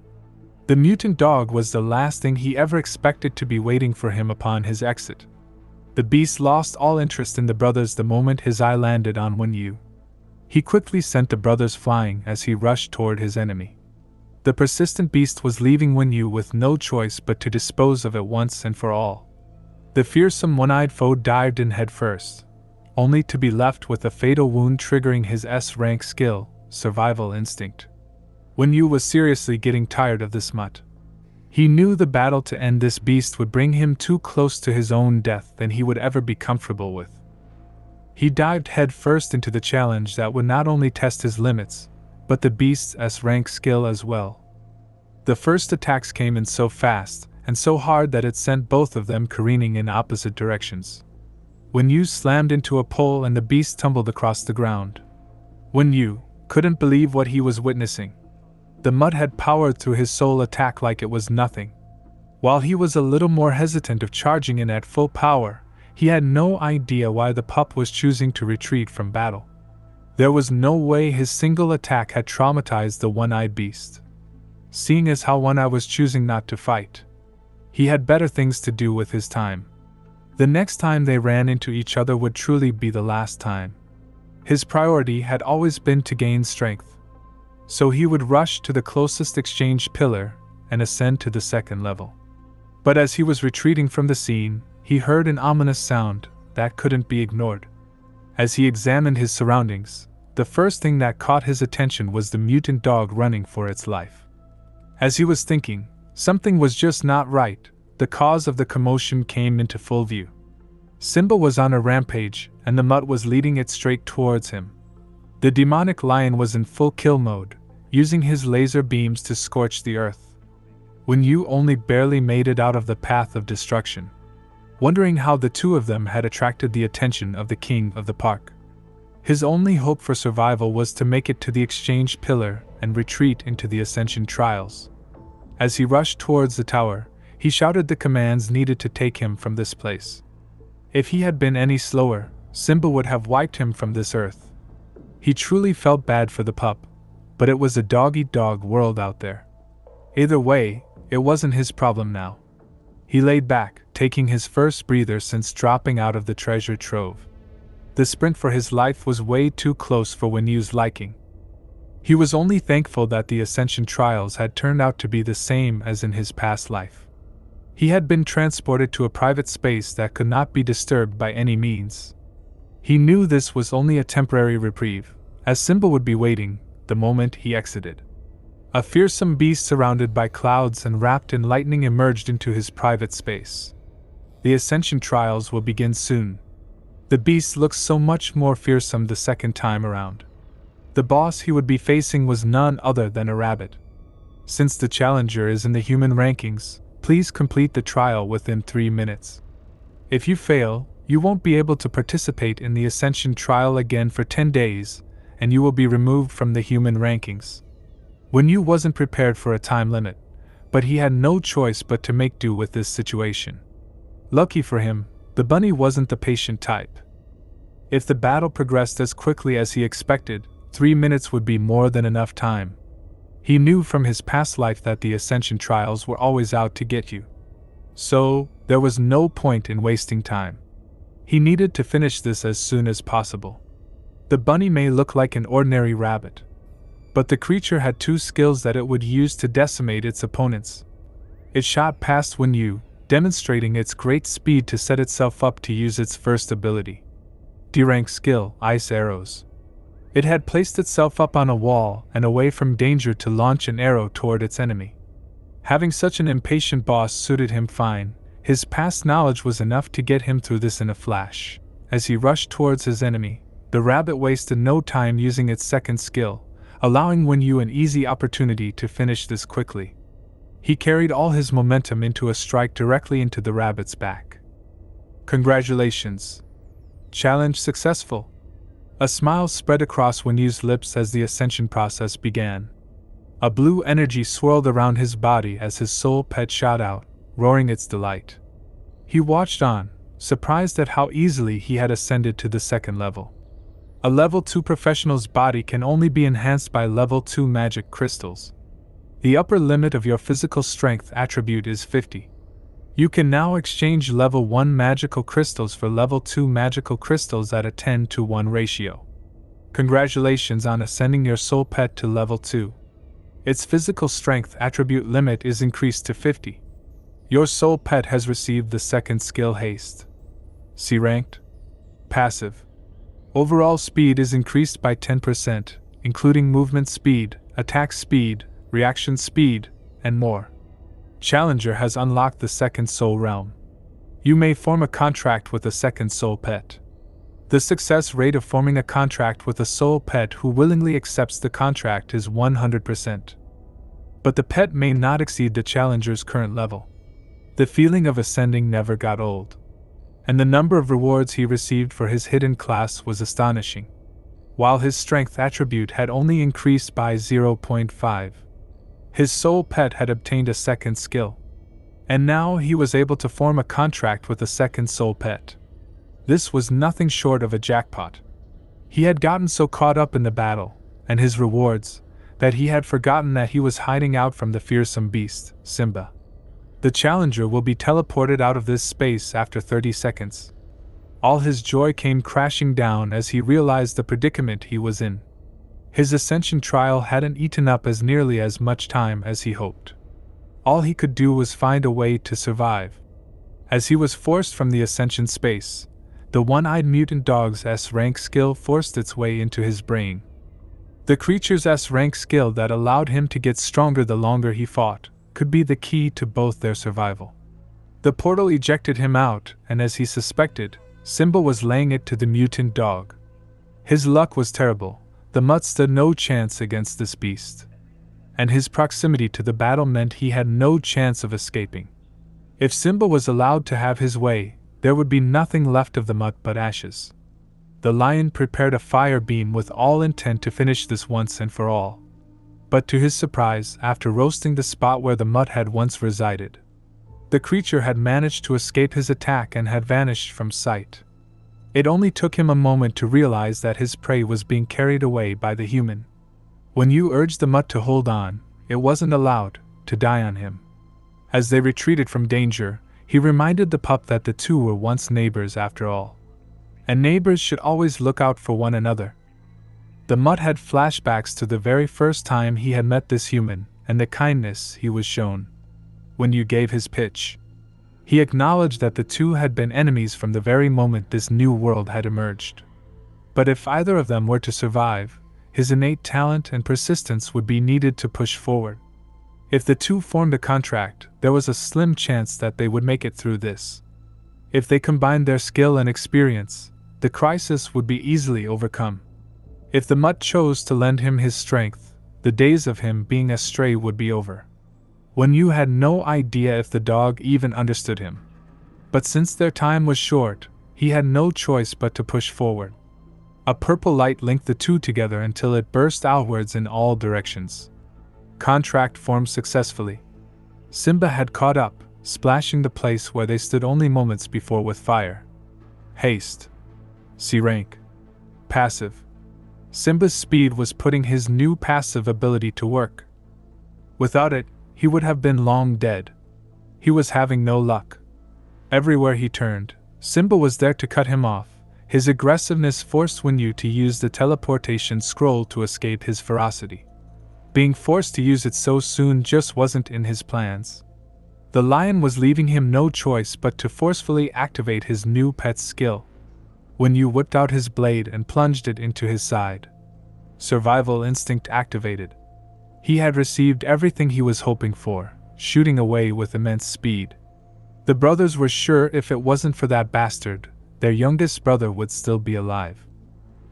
The mutant dog was the last thing he ever expected to be waiting for him upon his exit. The beast lost all interest in the brothers the moment his eye landed on Wenyu. He quickly sent the brothers flying as he rushed toward his enemy. The persistent beast was leaving Wenyu with no choice but to dispose of it once and for all. The fearsome one-eyed foe dived in headfirst, only to be left with a fatal wound triggering his S-rank skill, Survival Instinct. Wenyu was seriously getting tired of this mutt. He knew the battle to end this beast would bring him too close to his own death than he would ever be comfortable with. He dived headfirst into the challenge that would not only test his limits, but the beast's S-rank skill as well. The first attacks came in so fast and so hard that it sent both of them careening in opposite directions. Wenyu slammed into a pole and the beast tumbled across the ground. Wenyu couldn't believe what he was witnessing. The mud had powered through his soul attack like it was nothing. While he was a little more hesitant of charging in at full power, he had no idea why the pup was choosing to retreat from battle. There was no way his single attack had traumatized the one-eyed beast. Seeing as how One Eye was choosing not to fight, he had better things to do with his time. The next time they ran into each other would truly be the last time. His priority had always been to gain strength, so he would rush to the closest exchange pillar and ascend to the second level. But as he was retreating from the scene, he heard an ominous sound that couldn't be ignored. As he examined his surroundings, the first thing that caught his attention was the mutant dog running for its life. As he was thinking, something was just not right, the cause of the commotion came into full view. Simba was on a rampage, and the mutt was leading it straight towards him. The demonic lion was in full kill mode, using his laser beams to scorch the earth. When you only barely made it out of the path of destruction, wondering how the two of them had attracted the attention of the king of the park. His only hope for survival was to make it to the exchange pillar and retreat into the ascension trials. As he rushed towards the tower, he shouted the commands needed to take him from this place. If he had been any slower, Simba would have wiped him from this earth. He truly felt bad for the pup, but it was a dog-eat-dog world out there. Either way, it wasn't his problem now. He laid back, taking his first breather since dropping out of the treasure trove. The sprint for his life was way too close for Winyu's liking. He was only thankful that the ascension trials had turned out to be the same as in his past life. He had been transported to a private space that could not be disturbed by any means. He knew this was only a temporary reprieve, as Simba would be waiting the moment he exited. A fearsome beast surrounded by clouds and wrapped in lightning emerged into his private space. The ascension trials will begin soon. The beast looked so much more fearsome the second time around. The boss he would be facing was none other than a rabbit. Since the challenger is in the human rankings, please complete the trial within 3 minutes. If you fail, you won't be able to participate in the ascension trial again for 10 days, and you will be removed from the human rankings. Wenyu wasn't prepared for a time limit, but he had no choice but to make do with this situation. Lucky for him, the bunny wasn't the patient type. If the battle progressed as quickly as he expected, 3 minutes would be more than enough time. He knew from his past life that the ascension trials were always out to get you. So, there was no point in wasting time. He needed to finish this as soon as possible. The bunny may look like an ordinary rabbit, but the creature had 2 skills that it would use to decimate its opponents. It shot past Wenyu, demonstrating its great speed to set itself up to use its first ability. D-rank skill, Ice Arrows. It had placed itself up on a wall and away from danger to launch an arrow toward its enemy. Having such an impatient boss suited him fine. His past knowledge was enough to get him through this in a flash. As he rushed towards his enemy, the rabbit wasted no time using its second skill, allowing Wenyu an easy opportunity to finish this quickly. He carried all his momentum into a strike directly into the rabbit's back. Congratulations! Challenge successful! A smile spread across Wenyu's lips as the ascension process began. A blue energy swirled around his body as his soul pet shot out, roaring its delight. He watched on, surprised at how easily he had ascended to the second level. A level 2 professional's body can only be enhanced by level 2 magic crystals. The upper limit of your physical strength attribute is 50. You can now exchange level 1 magical crystals for level 2 magical crystals at a 10-to-1 ratio. Congratulations on ascending your soul pet to level 2. Its physical strength attribute limit is increased to 50. Your soul pet has received the second skill Haste. C ranked. Passive. Overall speed is increased by 10%, including movement speed, attack speed, reaction speed, and more. Challenger has unlocked the second soul realm. You may form a contract with a second soul pet. The success rate of forming a contract with a soul pet who willingly accepts the contract is 100%. But the pet may not exceed the challenger's current level. The feeling of ascending never got old, and the number of rewards he received for his hidden class was astonishing. While his strength attribute had only increased by 0.5, His soul pet had obtained a second skill, and now he was able to form a contract with a second soul pet. This was nothing short of a jackpot. He had gotten so caught up in the battle, and his rewards, that he had forgotten that he was hiding out from the fearsome beast, Simba. The challenger will be teleported out of this space after 30 seconds. All his joy came crashing down as he realized the predicament he was in. His ascension trial hadn't eaten up as nearly as much time as he hoped. All he could do was find a way to survive. As he was forced from the ascension space, the one-eyed mutant dog's S-rank skill forced its way into his brain. The creature's S-rank skill that allowed him to get stronger the longer he fought could be the key to both their survival. The portal ejected him out, and as he suspected, Simba was laying it to the mutant dog. His luck was terrible. The mutt stood no chance against this beast, and his proximity to the battle meant he had no chance of escaping. If Simba was allowed to have his way, there would be nothing left of the mutt but ashes. The lion prepared a fire beam with all intent to finish this once and for all. But to his surprise, after roasting the spot where the mutt had once resided, the creature had managed to escape his attack and had vanished from sight. It only took him a moment to realize that his prey was being carried away by the human. When you urged the mutt to hold on, it wasn't allowed to die on him. As they retreated from danger, he reminded the pup that the two were once neighbors after all, and neighbors should always look out for one another. The mutt had flashbacks to the very first time he had met this human, and the kindness he was shown. When you gave his pitch, he acknowledged that the two had been enemies from the very moment this new world had emerged. But if either of them were to survive, his innate talent and persistence would be needed to push forward. If the two formed a contract, there was a slim chance that they would make it through this. If they combined their skill and experience, the crisis would be easily overcome. If the mutt chose to lend him his strength, the days of him being a stray would be over. When you had no idea if the dog even understood him. But since their time was short, he had no choice but to push forward. A purple light linked the two together until it burst outwards in all directions. Contract formed successfully. Simba had caught up, splashing the place where they stood only moments before with fire. Haste. C rank. Passive. Simba's speed was putting his new passive ability to work. Without it, he would have been long dead. He was having no luck. Everywhere he turned, Simba was there to cut him off. His aggressiveness forced Winyu to use the teleportation scroll to escape his ferocity. Being forced to use it so soon just wasn't in his plans. The lion was leaving him no choice but to forcefully activate his new pet's skill. Winyu whipped out his blade and plunged it into his side. Survival instinct activated. He had received everything he was hoping for, shooting away with immense speed. The brothers were sure if it wasn't for that bastard, their youngest brother would still be alive.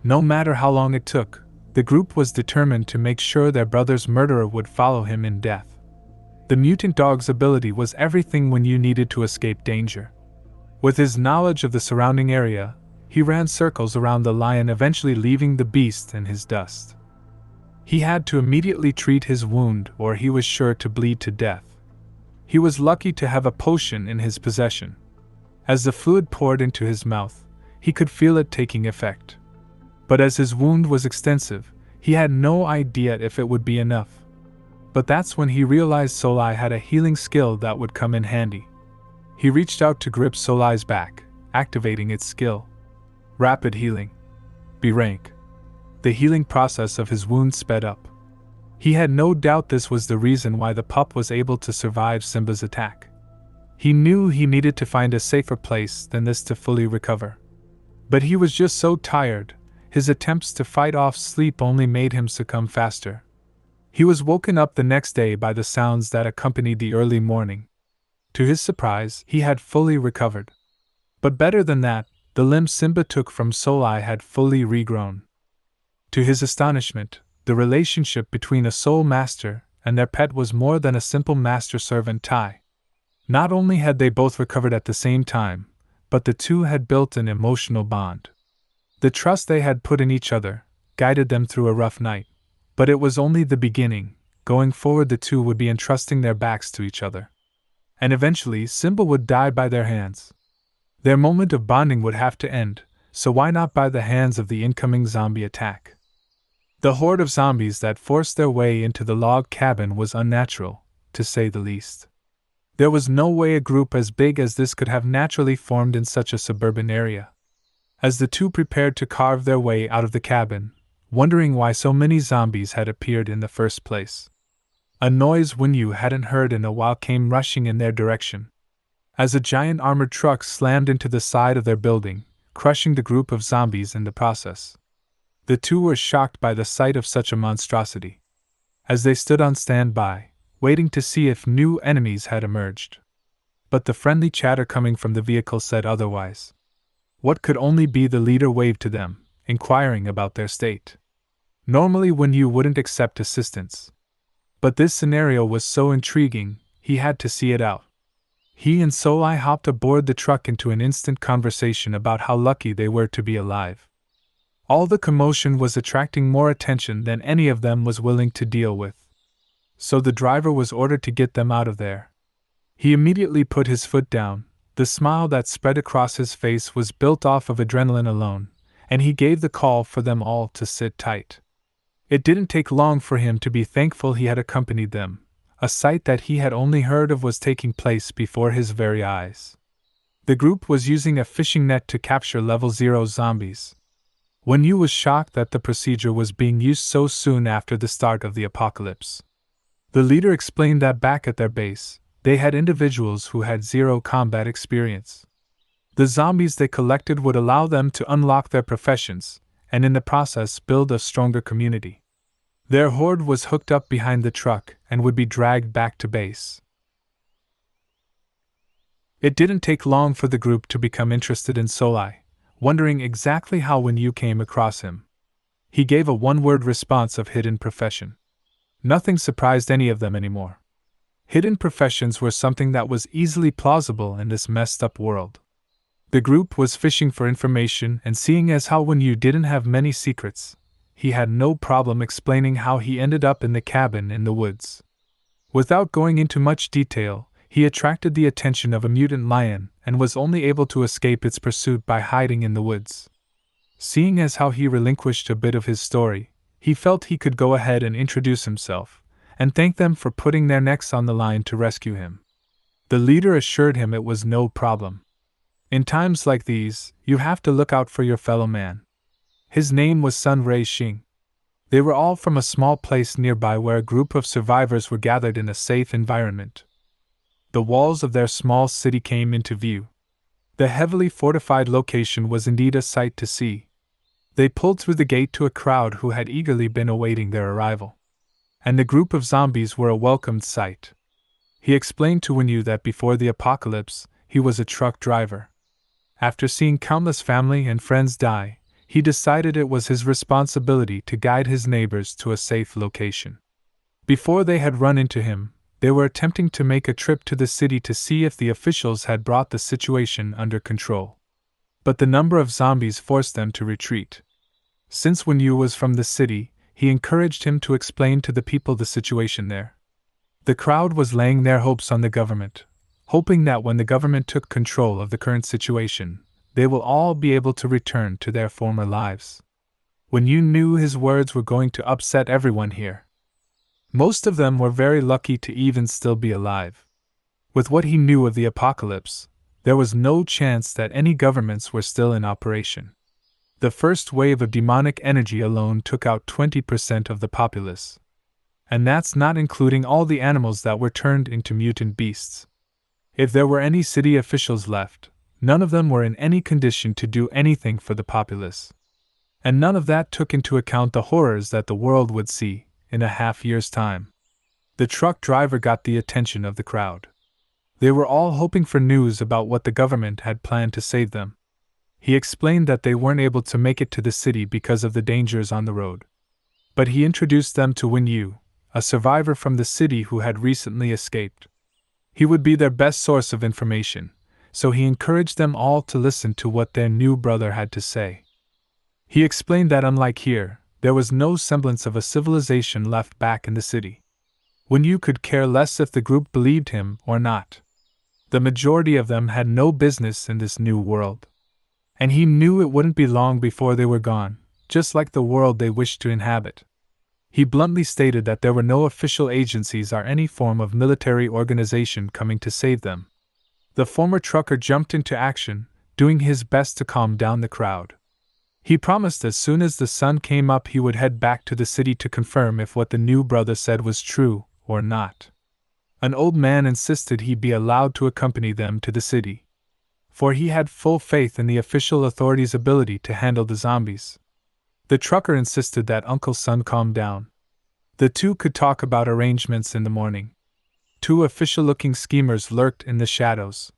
No matter how long it took, the group was determined to make sure their brother's murderer would follow him in death. The mutant dog's ability was everything when you needed to escape danger. With his knowledge of the surrounding area, he ran circles around the lion, eventually leaving the beast in his dust. He had to immediately treat his wound or he was sure to bleed to death. He was lucky to have a potion in his possession. As the fluid poured into his mouth, he could feel it taking effect. But as his wound was extensive, he had no idea if it would be enough. But that's when he realized Solai had a healing skill that would come in handy. He reached out to grip Solai's back, activating its skill. Rapid healing. B rank. The healing process of his wound sped up. He had no doubt this was the reason why the pup was able to survive Simba's attack. He knew he needed to find a safer place than this to fully recover. But he was just so tired, his attempts to fight off sleep only made him succumb faster. He was woken up the next day by the sounds that accompanied the early morning. To his surprise, he had fully recovered. But better than that, the limb Simba took from Solai had fully regrown. To his astonishment, the relationship between a soul master and their pet was more than a simple master-servant tie. Not only had they both recovered at the same time, but the two had built an emotional bond. The trust they had put in each other guided them through a rough night, but it was only the beginning. going forward the two would be entrusting their backs to each other. And eventually, Simba would die by their hands. Their moment of bonding would have to end, so why not by the hands of the incoming zombie attack? The horde of zombies that forced their way into the log cabin was unnatural, to say the least. There was no way a group as big as this could have naturally formed in such a suburban area. As the two prepared to carve their way out of the cabin, wondering why so many zombies had appeared in the first place, a noise Wenyu hadn't heard in a while came rushing in their direction. As a giant armored truck slammed into the side of their building, crushing the group of zombies in the process. The two were shocked by the sight of such a monstrosity. As they stood on standby, waiting to see if new enemies had emerged. But the friendly chatter coming from the vehicle said otherwise. What could only be the leader waved to them, inquiring about their state. Normally Wenyu wouldn't accept assistance. But this scenario was so intriguing, he had to see it out. He and Solai hopped aboard the truck into an instant conversation about how lucky they were to be alive. All the commotion was attracting more attention than any of them was willing to deal with. So the driver was ordered to get them out of there. He immediately put his foot down. The smile that spread across his face was built off of adrenaline alone, and he gave the call for them all to sit tight. It didn't take long for him to be thankful he had accompanied them. A sight that he had only heard of was taking place before his very eyes. The group was using a fishing net to capture level 0 zombies. Wenyu was shocked that the procedure was being used so soon after the start of the apocalypse. The leader explained that back at their base, they had individuals who had 0 combat experience. The zombies they collected would allow them to unlock their professions, and in the process build a stronger community. Their horde was hooked up behind the truck and would be dragged back to base. It didn't take long for the group to become interested in Solai, wondering exactly how Wenyu came across him. He gave a one-word response of hidden profession. Nothing surprised any of them anymore. Hidden professions were something that was easily plausible in this messed-up world. The group was fishing for information, and seeing as how Wenyu didn't have many secrets, he had no problem explaining how he ended up in the cabin in the woods. Without going into much detail, he attracted the attention of a mutant lion and was only able to escape its pursuit by hiding in the woods. Seeing as how he relinquished a bit of his story, he felt he could go ahead and introduce himself, and thank them for putting their necks on the line to rescue him. The leader assured him it was no problem. In times like these, you have to look out for your fellow man. His name was Sun Rei Xing. They were all from a small place nearby where a group of survivors were gathered in a safe environment. The walls of their small city came into view. The heavily fortified location was indeed a sight to see. They pulled through the gate to a crowd who had eagerly been awaiting their arrival. And the group of zombies were a welcomed sight. He explained to Wenyu that before the apocalypse, he was a truck driver. After seeing countless family and friends die, he decided it was his responsibility to guide his neighbors to a safe location. Before they had run into him, they were attempting to make a trip to the city to see if the officials had brought the situation under control. But the number of zombies forced them to retreat. Since Wenyu was from the city, he encouraged him to explain to the people the situation there. The crowd was laying their hopes on the government, hoping that when the government took control of the current situation, they will all be able to return to their former lives. Wenyu knew his words were going to upset everyone here. Most of them were very lucky to even still be alive. With what he knew of the apocalypse, there was no chance that any governments were still in operation. The first wave of demonic energy alone took out 20% of the populace. And that's not including all the animals that were turned into mutant beasts. If there were any city officials left, none of them were in any condition to do anything for the populace. And none of that took into account the horrors that the world would see in a half-year's time. The truck driver got the attention of the crowd. They were all hoping for news about what the government had planned to save them. He explained that they weren't able to make it to the city because of the dangers on the road. But he introduced them to Wenyu, a survivor from the city who had recently escaped. He would be their best source of information, so he encouraged them all to listen to what their new brother had to say. He explained that unlike here, there was no semblance of a civilization left back in the city. When you could care less if the group believed him or not. The majority of them had no business in this new world. And he knew it wouldn't be long before they were gone, just like the world they wished to inhabit. He bluntly stated that there were no official agencies or any form of military organization coming to save them. The former trucker jumped into action, doing his best to calm down the crowd. He promised as soon as the sun came up he would head back to the city to confirm if what the new brother said was true or not. An old man insisted he be allowed to accompany them to the city, for he had full faith in the official authorities' ability to handle the zombies. The trucker insisted that Uncle Sun calm down. The two could talk about arrangements in the morning. Two official-looking schemers lurked in the shadows.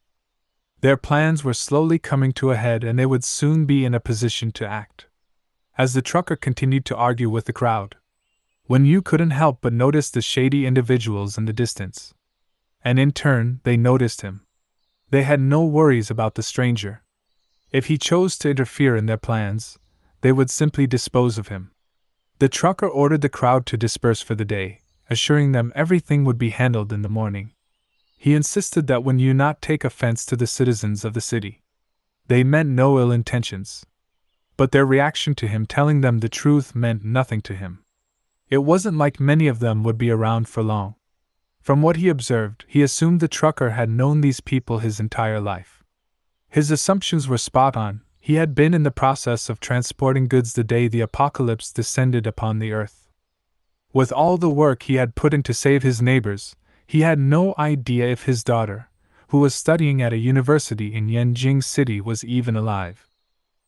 Their plans were slowly coming to a head and they would soon be in a position to act. As the trucker continued to argue with the crowd, Wen Yu couldn't help but notice the shady individuals in the distance. And in turn, they noticed him. They had no worries about the stranger. If he chose to interfere in their plans, they would simply dispose of him. The trucker ordered the crowd to disperse for the day, assuring them everything would be handled in the morning. He insisted that Wen Yu not take offense to the citizens of the city. They meant no ill intentions. But their reaction to him telling them the truth meant nothing to him. It wasn't like many of them would be around for long. From what he observed, he assumed the trucker had known these people his entire life. His assumptions were spot on. He had been in the process of transporting goods the day the apocalypse descended upon the earth. With all the work he had put in to save his neighbors, he had no idea if his daughter, who was studying at a university in Yanjing City, was even alive.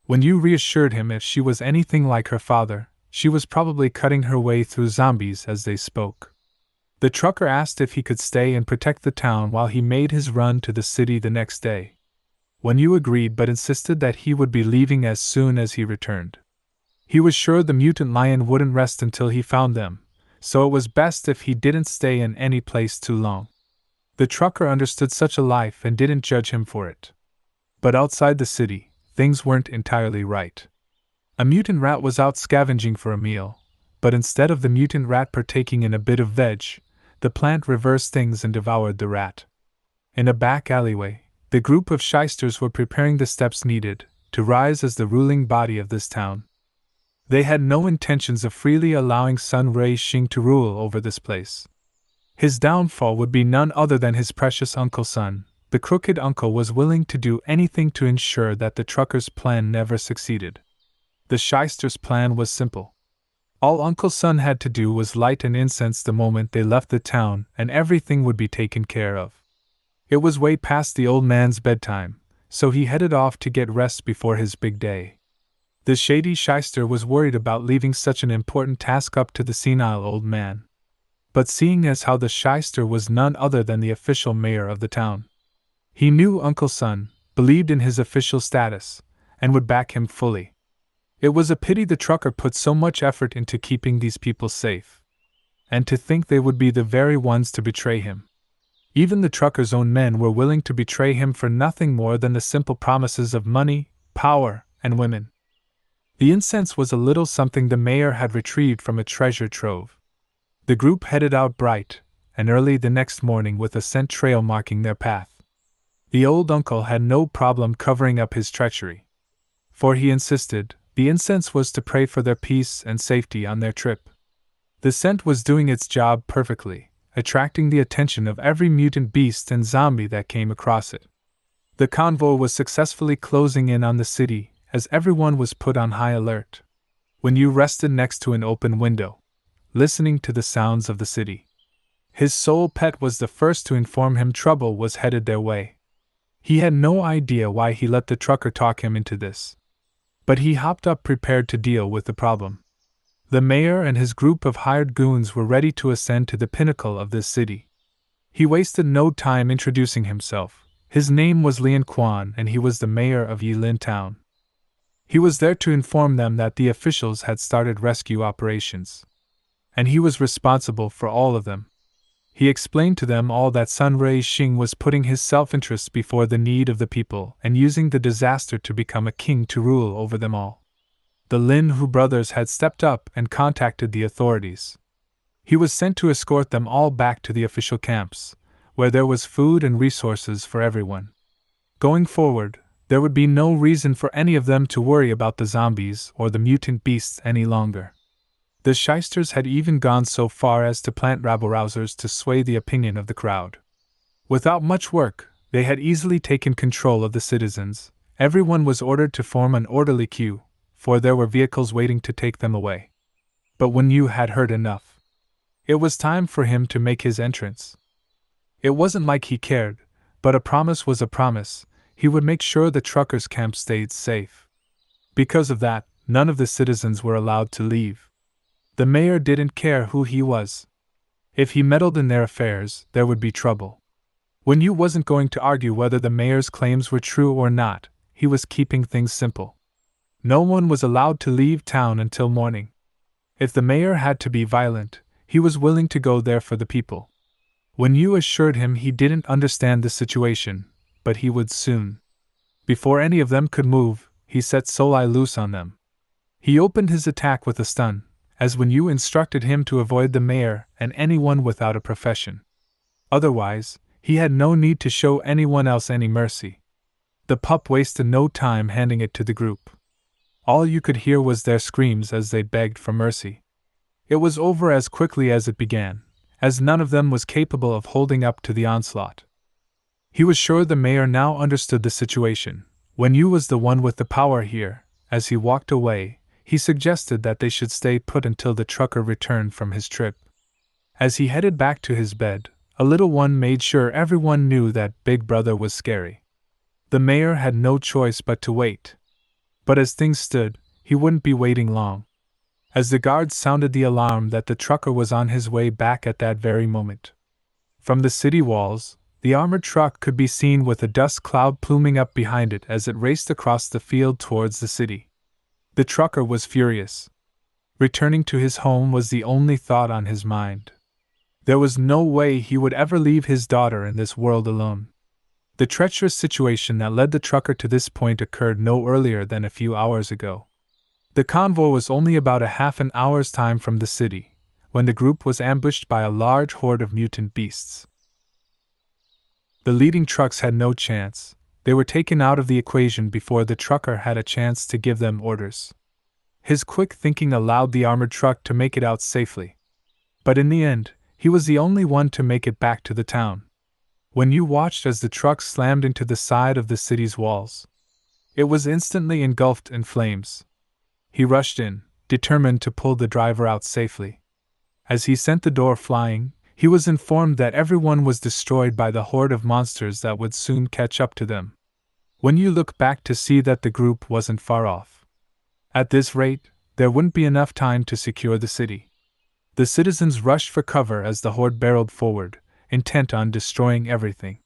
When Yu reassured him if she was anything like her father, she was probably cutting her way through zombies as they spoke. The trucker asked if he could stay and protect the town while he made his run to the city the next day. Wen Yu agreed but insisted that he would be leaving as soon as he returned. He was sure the mutant lion wouldn't rest until he found them, so it was best if he didn't stay in any place too long. The trucker understood such a life and didn't judge him for it. But outside the city, things weren't entirely right. A mutant rat was out scavenging for a meal, but instead of the mutant rat partaking in a bit of veg, the plant reversed things and devoured the rat. In a back alleyway, the group of shysters were preparing the steps needed to rise as the ruling body of this town. They had no intentions of freely allowing Sun Rei Xing to rule over this place. His downfall would be none other than his precious Uncle Sun. The crooked uncle was willing to do anything to ensure that the trucker's plan never succeeded. The shysters' plan was simple. All Uncle Sun had to do was light an incense the moment they left the town, and everything would be taken care of. It was way past the old man's bedtime, so he headed off to get rest before his big day. The shady shyster was worried about leaving such an important task up to the senile old man. But seeing as how the shyster was none other than the official mayor of the town, he knew Uncle Sun, believed in his official status, and would back him fully. It was a pity the trucker put so much effort into keeping these people safe. And to think they would be the very ones to betray him. Even the trucker's own men were willing to betray him for nothing more than the simple promises of money, power, and women. The incense was a little something the mayor had retrieved from a treasure trove. The group headed out bright and early the next morning with a scent trail marking their path. The old uncle had no problem covering up his treachery. For he insisted, the incense was to pray for their peace and safety on their trip. The scent was doing its job perfectly, attracting the attention of every mutant beast and zombie that came across it. The convoy was successfully closing in on the city, as everyone was put on high alert. When Yu rested next to an open window, listening to the sounds of the city. His soul pet was the first to inform him trouble was headed their way. He had no idea why he let the trucker talk him into this. But he hopped up prepared to deal with the problem. The mayor and his group of hired goons were ready to ascend to the pinnacle of this city. He wasted no time introducing himself. His name was Lian Quan and he was the mayor of Yilin Town. He was there to inform them that the officials had started rescue operations. And he was responsible for all of them. He explained to them all that Sun Rei Xing was putting his self-interest before the need of the people and using the disaster to become a king to rule over them all. The Lin Hu brothers had stepped up and contacted the authorities. He was sent to escort them all back to the official camps, where there was food and resources for everyone. Going forward, there would be no reason for any of them to worry about the zombies or the mutant beasts any longer. The shysters had even gone so far as to plant rabble-rousers to sway the opinion of the crowd. Without much work, they had easily taken control of the citizens. Everyone was ordered to form an orderly queue, for there were vehicles waiting to take them away. But when Yu had heard enough, it was time for him to make his entrance. It wasn't like he cared, but a promise was a promise. He would make sure the truckers' camp stayed safe. Because of that, none of the citizens were allowed to leave. The mayor didn't care who he was. If he meddled in their affairs, there would be trouble. When Yu wasn't going to argue whether the mayor's claims were true or not, he was keeping things simple. No one was allowed to leave town until morning. If the mayor had to be violent, he was willing to go there for the people. When Yu assured him he didn't understand the situation, but he would soon. Before any of them could move, he set Solai loose on them. He opened his attack with a stun, as when Yu instructed him to avoid the mayor and anyone without a profession. Otherwise, he had no need to show anyone else any mercy. The pup wasted no time handing it to the group. All you could hear was their screams as they begged for mercy. It was over as quickly as it began, as none of them was capable of holding up to the onslaught. He was sure the mayor now understood the situation. When Yu was the one with the power here, as he walked away, he suggested that they should stay put until the trucker returned from his trip. As he headed back to his bed, a little one made sure everyone knew that Big Brother was scary. The mayor had no choice but to wait. But as things stood, he wouldn't be waiting long. As the guards sounded the alarm that the trucker was on his way back at that very moment. From the city walls, the armored truck could be seen with a dust cloud pluming up behind it as it raced across the field towards the city. The trucker was furious. Returning to his home was the only thought on his mind. There was no way he would ever leave his daughter in this world alone. The treacherous situation that led the trucker to this point occurred no earlier than a few hours ago. The convoy was only about a half an hour's time from the city, when the group was ambushed by a large horde of mutant beasts. The leading trucks had no chance. They were taken out of the equation before the trucker had a chance to give them orders. His quick thinking allowed the armored truck to make it out safely. But in the end, he was the only one to make it back to the town. When you watched as the truck slammed into the side of the city's walls, it was instantly engulfed in flames. He rushed in, determined to pull the driver out safely. As he sent the door flying, he was informed that everyone was destroyed by the horde of monsters that would soon catch up to them. When you look back to see that the group wasn't far off. At this rate, there wouldn't be enough time to secure the city. The citizens rushed for cover as the horde barreled forward, intent on destroying everything.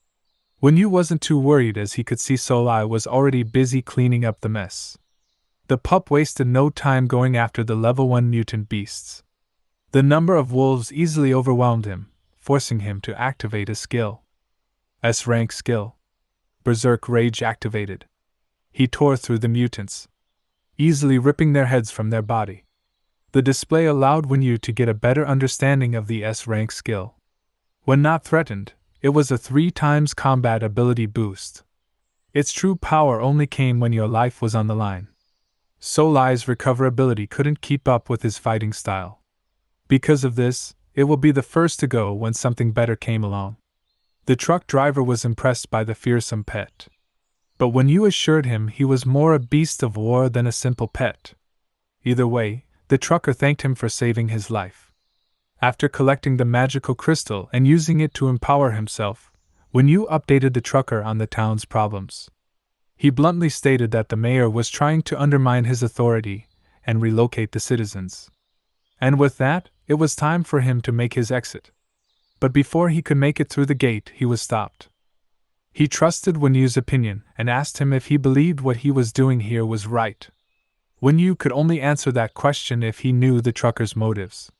When Yu wasn't too worried as he could see Solai was already busy cleaning up the mess. The pup wasted no time going after the level 1 mutant beasts. The number of wolves easily overwhelmed him, forcing him to activate a skill. S-rank skill. Berserk Rage activated. He tore through the mutants, easily ripping their heads from their body. The display allowed Wenyu to get a better understanding of the S-rank skill. When not threatened, it was a 3 times combat ability boost. Its true power only came when your life was on the line. Solai's recoverability couldn't keep up with his fighting style. Because of this, it will be the first to go when something better came along. The truck driver was impressed by the fearsome pet. But when you assured him he was more a beast of war than a simple pet. Either way, the trucker thanked him for saving his life. After collecting the magical crystal and using it to empower himself, Wenyu updated the trucker on the town's problems. He bluntly stated that the mayor was trying to undermine his authority and relocate the citizens. And with that, it was time for him to make his exit. But before he could make it through the gate, he was stopped. He trusted Wenyu's opinion and asked him if he believed what he was doing here was right. Wenyu could only answer that question if he knew the trucker's motives.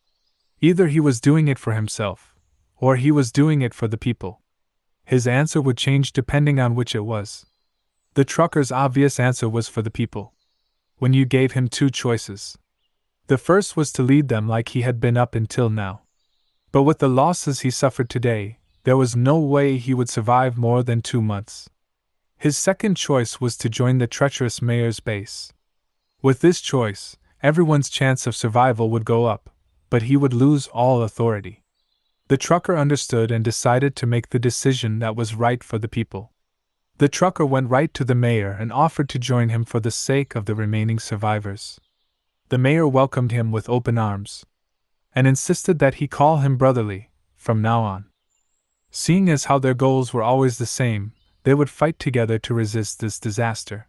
Either he was doing it for himself, or he was doing it for the people. His answer would change depending on which it was. The trucker's obvious answer was for the people. Wenyu gave him 2 choices. The first was to lead them like he had been up until now. But with the losses he suffered today, there was no way he would survive more than 2 months. His second choice was to join the treacherous mayor's base. With this choice, everyone's chance of survival would go up, but he would lose all authority. The trucker understood and decided to make the decision that was right for the people. The trucker went right to the mayor and offered to join him for the sake of the remaining survivors. The mayor welcomed him with open arms and insisted that he call him brotherly from now on. Seeing as how their goals were always the same, they would fight together to resist this disaster.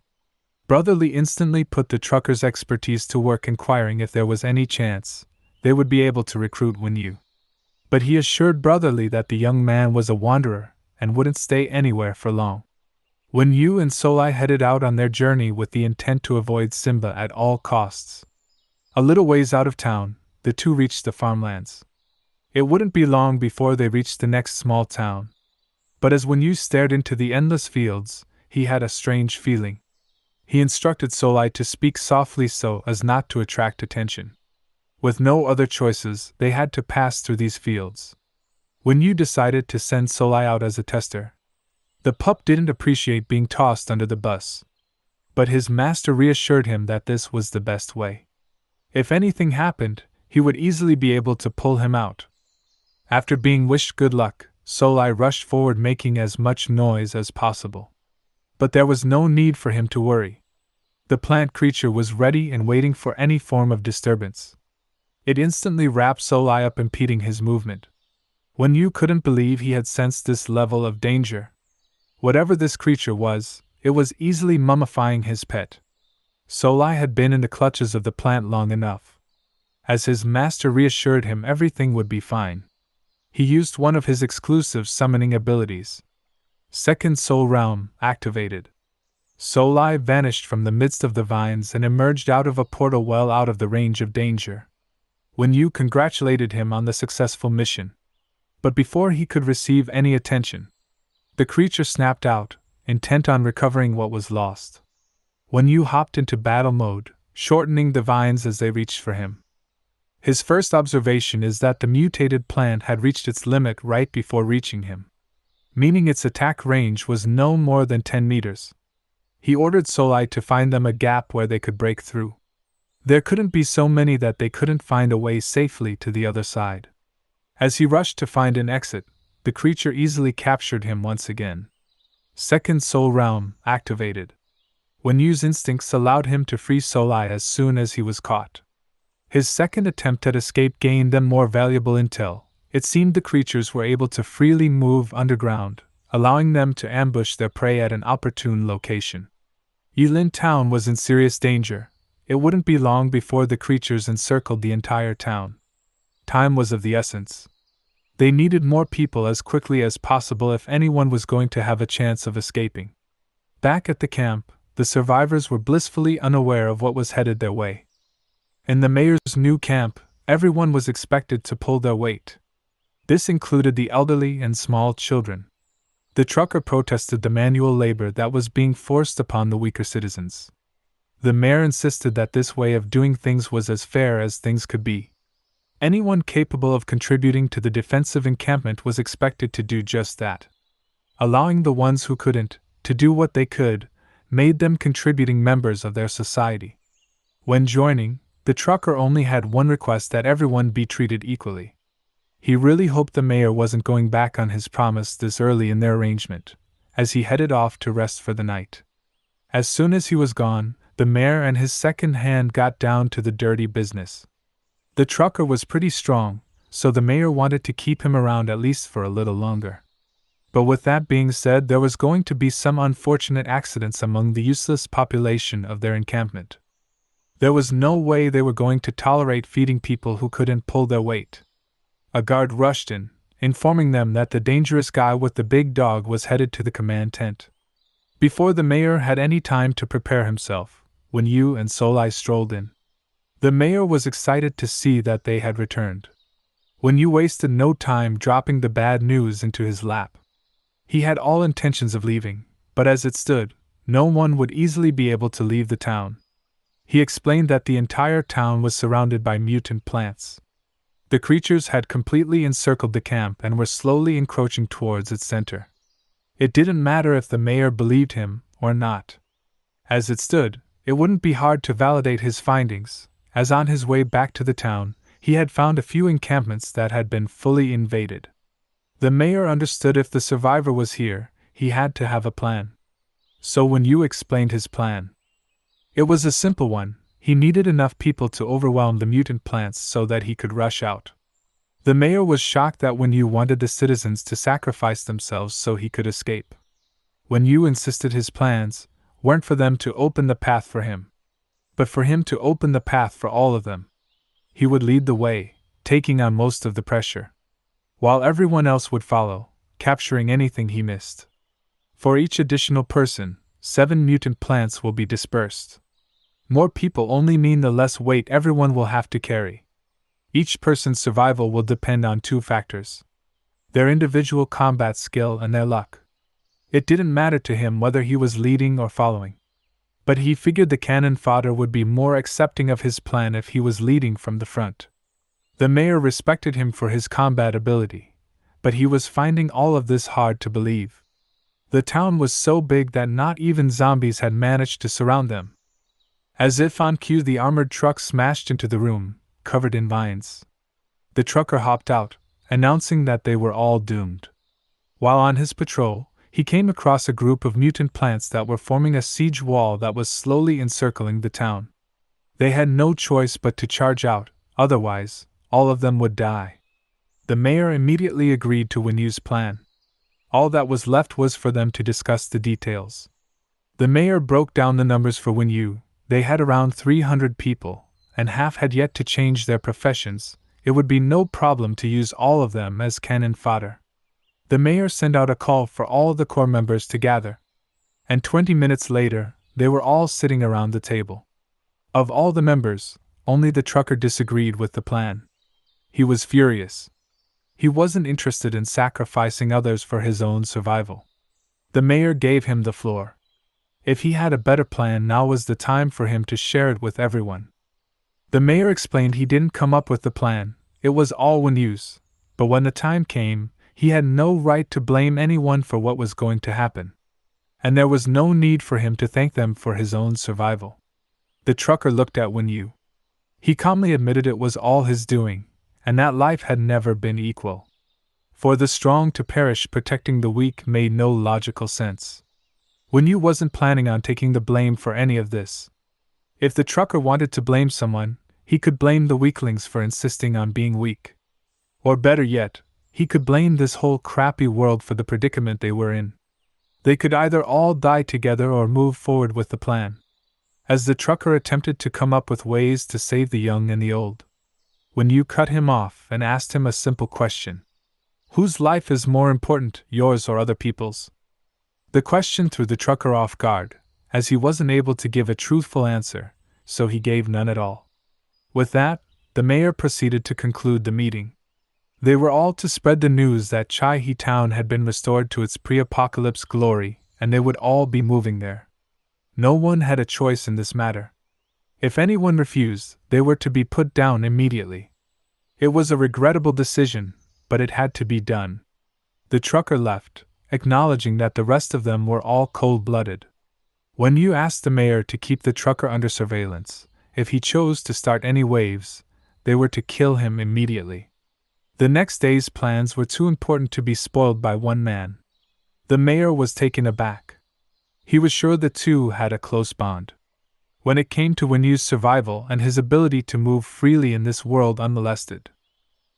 Brotherly instantly put the trucker's expertise to work, inquiring if there was any chance they would be able to recruit Yu. But he assured Brotherly that the young man was a wanderer and wouldn't stay anywhere for long. Yu and Solai headed out on their journey with the intent to avoid Simba at all costs. A little ways out of town, the two reached the farmlands. It wouldn't be long before they reached the next small town. But as Yu stared into the endless fields, he had a strange feeling. He instructed Solai to speak softly so as not to attract attention. With no other choices, they had to pass through these fields. Yu decided to send Solai out as a tester. The pup didn't appreciate being tossed under the bus, but his master reassured him that this was the best way. If anything happened, he would easily be able to pull him out. After being wished good luck, Solai rushed forward, making as much noise as possible. But there was no need for him to worry. The plant creature was ready and waiting for any form of disturbance. It instantly wrapped Solai up, impeding his movement. Yu couldn't believe he had sensed this level of danger. Whatever this creature was, it was easily mummifying his pet. Solai had been in the clutches of the plant long enough. As his master reassured him everything would be fine, he used one of his exclusive summoning abilities. Second Soul Realm activated. Solai vanished from the midst of the vines and emerged out of a portal well out of the range of danger. Yu congratulated him on the successful mission. But before he could receive any attention, the creature snapped out, intent on recovering what was lost. Yu hopped into battle mode, shortening the vines as they reached for him. His first observation is that the mutated plant had reached its limit right before reaching him, meaning its attack range was no more than 10 meters. He ordered Solai to find them a gap where they could break through. There couldn't be so many that they couldn't find a way safely to the other side. As he rushed to find an exit, the creature easily captured him once again. Second Soul Realm activated. Yu's instincts allowed him to free Solai as soon as he was caught. His second attempt at escape gained them more valuable intel. It seemed the creatures were able to freely move underground, allowing them to ambush their prey at an opportune location. Yilin town was in serious danger. It wouldn't be long before the creatures encircled the entire town. Time was of the essence. They needed more people as quickly as possible if anyone was going to have a chance of escaping. Back at the camp, the survivors were blissfully unaware of what was headed their way. In the mayor's new camp, everyone was expected to pull their weight. This included the elderly and small children. The trucker protested the manual labor that was being forced upon the weaker citizens. The mayor insisted that this way of doing things was as fair as things could be. Anyone capable of contributing to the defensive encampment was expected to do just that. Allowing the ones who couldn't to do what they could made them contributing members of their society. When joining, the trucker only had one request: that everyone be treated equally. He really hoped the mayor wasn't going back on his promise this early in their arrangement, as he headed off to rest for the night. As soon as he was gone, the mayor and his second hand got down to the dirty business. The trucker was pretty strong, so the mayor wanted to keep him around at least for a little longer. But with that being said, there was going to be some unfortunate accidents among the useless population of their encampment. There was no way they were going to tolerate feeding people who couldn't pull their weight. A guard rushed in, informing them that the dangerous guy with the big dog was headed to the command tent. Before the mayor had any time to prepare himself, Yu and Solai strolled in. The mayor was excited to see that they had returned. Yu wasted no time dropping the bad news into his lap. He had all intentions of leaving, but as it stood, no one would easily be able to leave the town. He explained that the entire town was surrounded by mutant plants. The creatures had completely encircled the camp and were slowly encroaching towards its center. It didn't matter if the mayor believed him or not. As it stood, it wouldn't be hard to validate his findings, as on his way back to the town, he had found a few encampments that had been fully invaded. The mayor understood if the survivor was here, he had to have a plan. So when Yu explained his plan, it was a simple one. He needed enough people to overwhelm the mutant plants so that he could rush out. The mayor was shocked that Wen Yu wanted the citizens to sacrifice themselves so he could escape. Wen Yu insisted his plans weren't for them to open the path for him, but for him to open the path for all of them. He would lead the way, taking on most of the pressure, while everyone else would follow, capturing anything he missed. For each additional person, 7 mutant plants will be dispersed. More people only mean the less weight everyone will have to carry. Each person's survival will depend on 2 factors: their individual combat skill and their luck. It didn't matter to him whether he was leading or following. But he figured the cannon fodder would be more accepting of his plan if he was leading from the front. The mayor respected him for his combat ability, but he was finding all of this hard to believe. The town was so big that not even zombies had managed to surround them. As if on cue, the armored truck smashed into the room, covered in vines. The trucker hopped out, announcing that they were all doomed. While on his patrol, he came across a group of mutant plants that were forming a siege wall that was slowly encircling the town. They had no choice but to charge out, otherwise, all of them would die. The mayor immediately agreed to Wen Yu's plan. All that was left was for them to discuss the details. The mayor broke down the numbers for Wen Yu. They had around 300 people, and half had yet to change their professions. It would be no problem to use all of them as cannon fodder. The mayor sent out a call for all the core members to gather, and 20 minutes later, they were all sitting around the table. Of all the members, only the trucker disagreed with the plan. He was furious. He wasn't interested in sacrificing others for his own survival. The mayor gave him the floor. If he had a better plan, now was the time for him to share it with everyone. The mayor explained he didn't come up with the plan, it was all Wen Yu's, but when the time came, he had no right to blame anyone for what was going to happen. And there was no need for him to thank them for his own survival. The trucker looked at Wen Yu. He calmly admitted it was all his doing, and that life had never been equal. For the strong to perish protecting the weak made no logical sense. Wen Yu wasn't planning on taking the blame for any of this. If the trucker wanted to blame someone, he could blame the weaklings for insisting on being weak. Or better yet, he could blame this whole crappy world for the predicament they were in. They could either all die together or move forward with the plan. As the trucker attempted to come up with ways to save the young and the old, Wen Yu cut him off and asked him a simple question. Whose life is more important, yours or other people's? The question threw the trucker off guard, as he wasn't able to give a truthful answer, so he gave none at all. With that, the mayor proceeded to conclude the meeting. They were all to spread the news that Chai He Town had been restored to its pre-apocalypse glory, and they would all be moving there. No one had a choice in this matter. If anyone refused, they were to be put down immediately. It was a regrettable decision, but it had to be done. The trucker left, acknowledging that the rest of them were all cold-blooded. Wen Yu asked the mayor to keep the trucker under surveillance. If he chose to start any waves, they were to kill him immediately. The next day's plans were too important to be spoiled by one man. The mayor was taken aback. He was sure the two had a close bond. When it came to Wen Yu's survival and his ability to move freely in this world unmolested,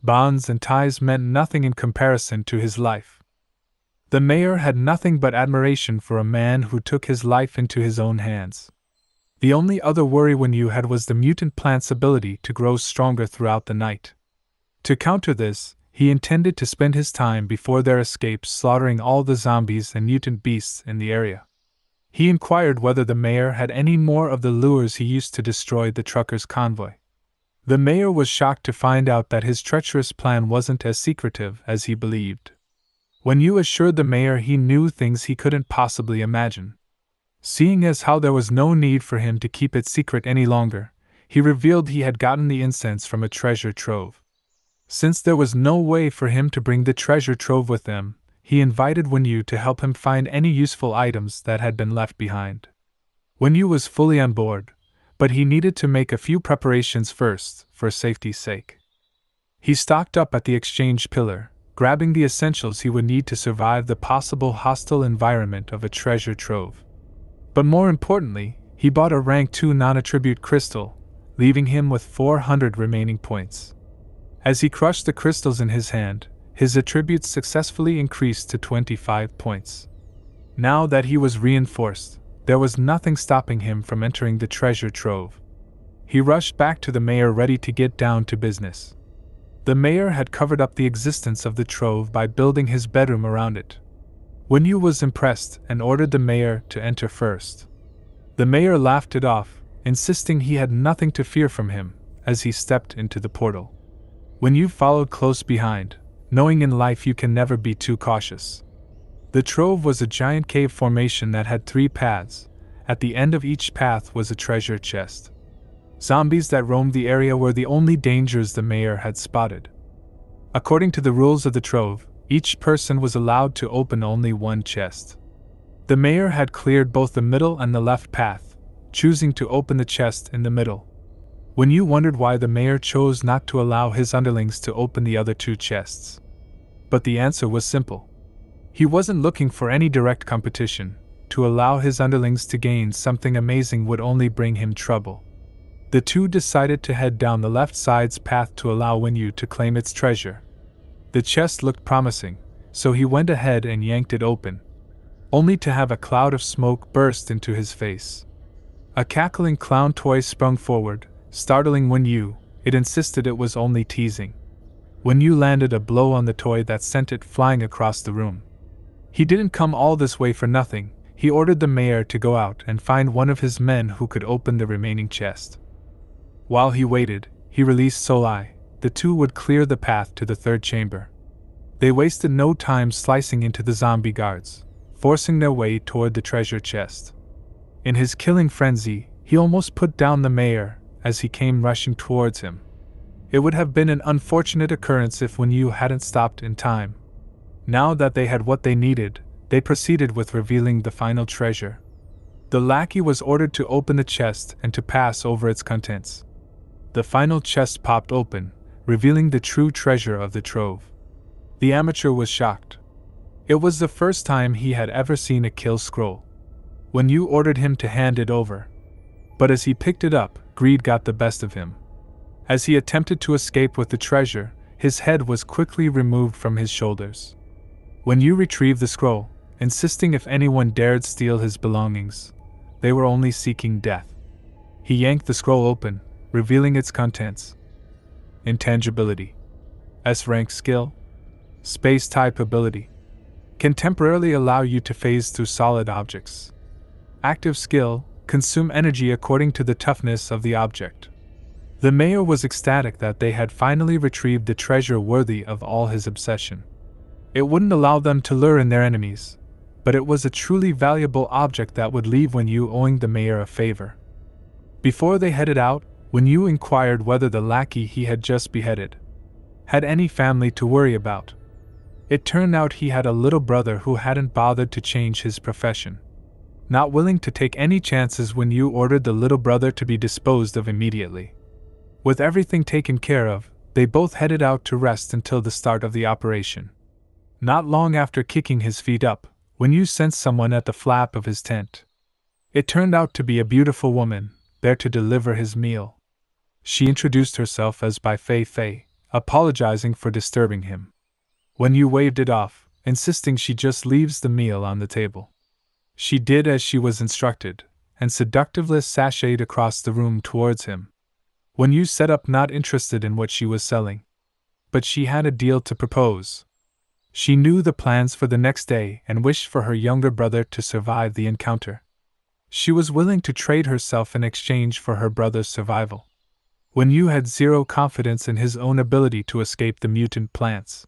bonds and ties meant nothing in comparison to his life. The mayor had nothing but admiration for a man who took his life into his own hands. The only other worry Wen Yu had was the mutant plant's ability to grow stronger throughout the night. To counter this, he intended to spend his time before their escape slaughtering all the zombies and mutant beasts in the area. He inquired whether the mayor had any more of the lures he used to destroy the truckers' convoy. The mayor was shocked to find out that his treacherous plan wasn't as secretive as he believed. Wen Yu assured the mayor he knew things he couldn't possibly imagine. Seeing as how there was no need for him to keep it secret any longer, he revealed he had gotten the incense from a treasure trove. Since there was no way for him to bring the treasure trove with them, he invited Wenyu to help him find any useful items that had been left behind. Wenyu was fully on board, but he needed to make a few preparations first, for safety's sake. He stocked up at the exchange pillar, grabbing the essentials he would need to survive the possible hostile environment of a treasure trove. But more importantly, he bought a rank 2 non-attribute crystal, leaving him with 400 remaining points. As he crushed the crystals in his hand, his attributes successfully increased to 25 points. Now that he was reinforced, there was nothing stopping him from entering the treasure trove. He rushed back to the mayor ready to get down to business. The mayor had covered up the existence of the trove by building his bedroom around it. Wenyu was impressed and ordered the mayor to enter first. The mayor laughed it off, insisting he had nothing to fear from him, as he stepped into the portal. Wenyu followed close behind, knowing in life you can never be too cautious. The trove was a giant cave formation that had 3 paths. At the end of each path was a treasure chest. Zombies that roamed the area were the only dangers the mayor had spotted. According to the rules of the trove, each person was allowed to open only one chest. The mayor had cleared both the middle and the left path, choosing to open the chest in the middle. Wenyu wondered why the mayor chose not to allow his underlings to open the other 2 chests. But the answer was simple. He wasn't looking for any direct competition. To allow his underlings to gain something amazing would only bring him trouble. The 2 decided to head down the left side's path to allow Wenyu to claim its treasure. The chest looked promising, so he went ahead and yanked it open, only to have a cloud of smoke burst into his face. A cackling clown toy sprung forward, startling Wenyu. It insisted it was only teasing. Wenyu landed a blow on the toy that sent it flying across the room. He didn't come all this way for nothing. He ordered the mayor to go out and find one of his men who could open the remaining chest. While he waited, he released Solai. The 2 would clear the path to the 3rd chamber. They wasted no time slicing into the zombie guards, forcing their way toward the treasure chest. In his killing frenzy, he almost put down the mayor as he came rushing towards him. It would have been an unfortunate occurrence if Wenyu hadn't stopped in time. Now that they had what they needed, they proceeded with revealing the final treasure. The lackey was ordered to open the chest and to pass over its contents. The final chest popped open, revealing the true treasure of the trove. The amateur was shocked. It was the first time he had ever seen a kill scroll. Wenyu ordered him to hand it over. But as he picked it up, greed got the best of him. As he attempted to escape with the treasure, his head was quickly removed from his shoulders. Wenyu retrieved the scroll, insisting if anyone dared steal his belongings, they were only seeking death. He yanked the scroll open, revealing its contents. Intangibility. S-rank skill. Space-type ability. Can temporarily allow you to phase through solid objects. Active skill. Consume energy according to the toughness of the object. The mayor was ecstatic that they had finally retrieved the treasure worthy of all his obsession. It wouldn't allow them to lure in their enemies, but it was a truly valuable object that would leave Wenyu owing the mayor a favor. Before they headed out, Wenyu inquired whether the lackey he had just beheaded had any family to worry about. It turned out he had a little brother who hadn't bothered to change his profession. Not willing to take any chances, Wenyu ordered the little brother to be disposed of immediately. With everything taken care of, they both headed out to rest until the start of the operation. Not long after kicking his feet up, Wenyu sensed someone at the flap of his tent. It turned out to be a beautiful woman, there to deliver his meal. She introduced herself as Bai Fei Fei, apologizing for disturbing him. Wenyu waved it off, insisting she just leaves the meal on the table. She did as she was instructed, and seductively sashayed across the room towards him. Wenyu sat up, not interested in what she was selling. But she had a deal to propose. She knew the plans for the next day and wished for her younger brother to survive the encounter. She was willing to trade herself in exchange for her brother's survival. Wenyu had zero confidence in his own ability to escape the mutant plants.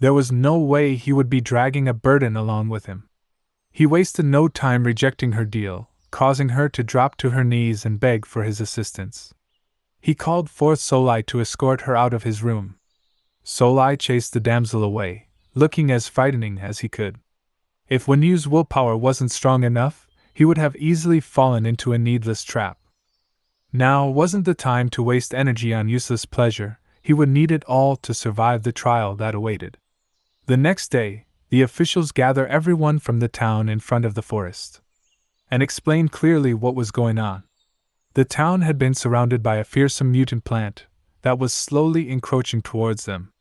There was no way he would be dragging a burden along with him. He wasted no time rejecting her deal, causing her to drop to her knees and beg for his assistance. He called forth Solai to escort her out of his room. Solai chased the damsel away, looking as frightening as he could. If Wenyu's willpower wasn't strong enough, he would have easily fallen into a needless trap. Now wasn't the time to waste energy on useless pleasure, he would need it all to survive the trial that awaited. The next day, the officials gather everyone from the town in front of the forest and explain clearly what was going on. The town had been surrounded by a fearsome mutant plant that was slowly encroaching towards them.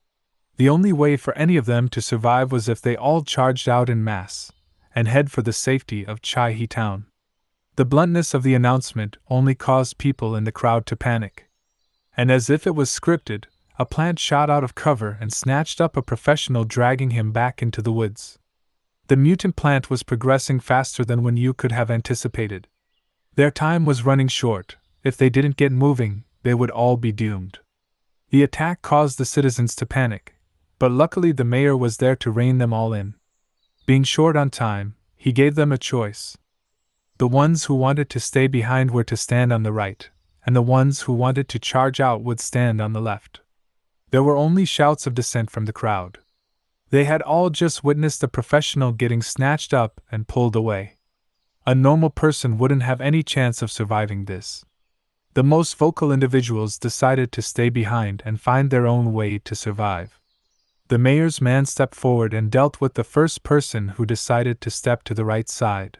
The only way for any of them to survive was if they all charged out in mass and head for the safety of Chai-He town. The bluntness of the announcement only caused people in the crowd to panic. And as if it was scripted, a plant shot out of cover and snatched up a professional, dragging him back into the woods. The mutant plant was progressing faster than Wenyu could have anticipated. Their time was running short. If they didn't get moving, they would all be doomed. The attack caused the citizens to panic, but luckily the mayor was there to rein them all in. Being short on time, he gave them a choice. The ones who wanted to stay behind were to stand on the right, and the ones who wanted to charge out would stand on the left. There were only shouts of dissent from the crowd. They had all just witnessed a professional getting snatched up and pulled away. A normal person wouldn't have any chance of surviving this. The most vocal individuals decided to stay behind and find their own way to survive. The mayor's man stepped forward and dealt with the first person who decided to step to the right side.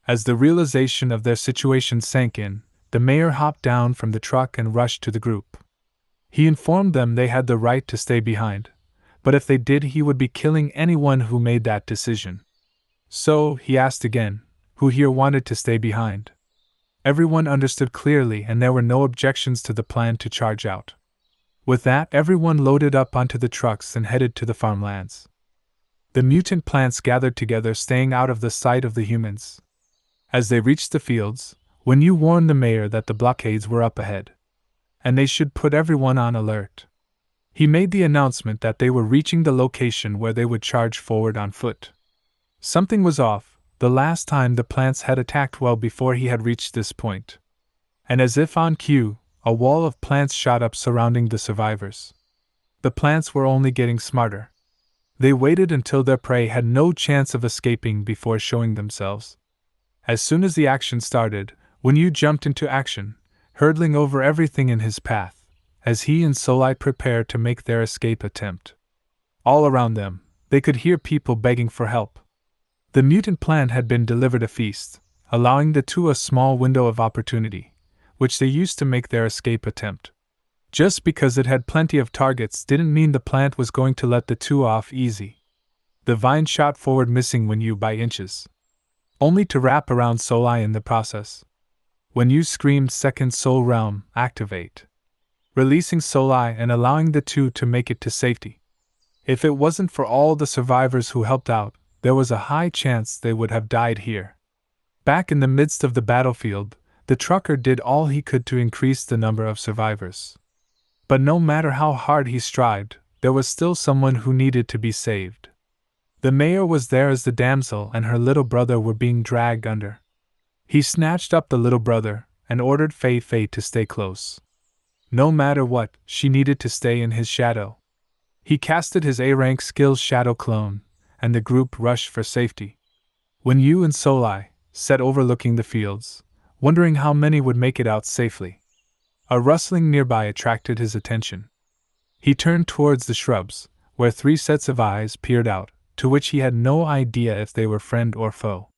As the realization of their situation sank in, the mayor hopped down from the truck and rushed to the group. He informed them they had the right to stay behind, but if they did, he would be killing anyone who made that decision. So, he asked again, who here wanted to stay behind? Everyone understood clearly, and there were no objections to the plan to charge out. With that, everyone loaded up onto the trucks and headed to the farmlands. The mutant plants gathered together, staying out of the sight of the humans. As they reached the fields, Wenyu warned the mayor that the blockades were up ahead, and they should put everyone on alert. He made the announcement that they were reaching the location where they would charge forward on foot. Something was off. The last time the plants had attacked well before he had reached this point. And as if on cue, a wall of plants shot up surrounding the survivors. The plants were only getting smarter. They waited until their prey had no chance of escaping before showing themselves. As soon as the action started, Wenyu jumped into action, hurtling over everything in his path, as he and Solai prepared to make their escape attempt. All around them, they could hear people begging for help. The mutant plant had been delivered a feast, allowing the two a small window of opportunity, which they used to make their escape attempt. Just because it had plenty of targets didn't mean the plant was going to let the two off easy. The vine shot forward, missing Wenyu by inches, only to wrap around Solai in the process. Wenyu screamed, "Second Soul Realm, activate!" releasing Solai and allowing the two to make it to safety. If it wasn't for all the survivors who helped out, there was a high chance they would have died here. Back in the midst of the battlefield, the trucker did all he could to increase the number of survivors. But no matter how hard he strived, there was still someone who needed to be saved. The mayor was there as the damsel and her little brother were being dragged under. He snatched up the little brother and ordered Fei Fei to stay close. No matter what, she needed to stay in his shadow. He casted his A-rank skills Shadow Clone, and the group rushed for safety. Wenyu and Solai sat overlooking the fields, wondering how many would make it out safely. A rustling nearby attracted his attention. He turned towards the shrubs, where 3 sets of eyes peered out, to which he had no idea if they were friend or foe.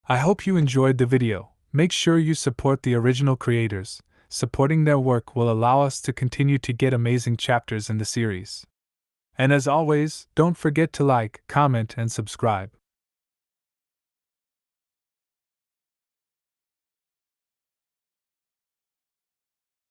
I hope you enjoyed the video. Make sure you support the original creators. Supporting their work will allow us to continue to get amazing chapters in the series. And as always, don't forget to like, comment, and subscribe.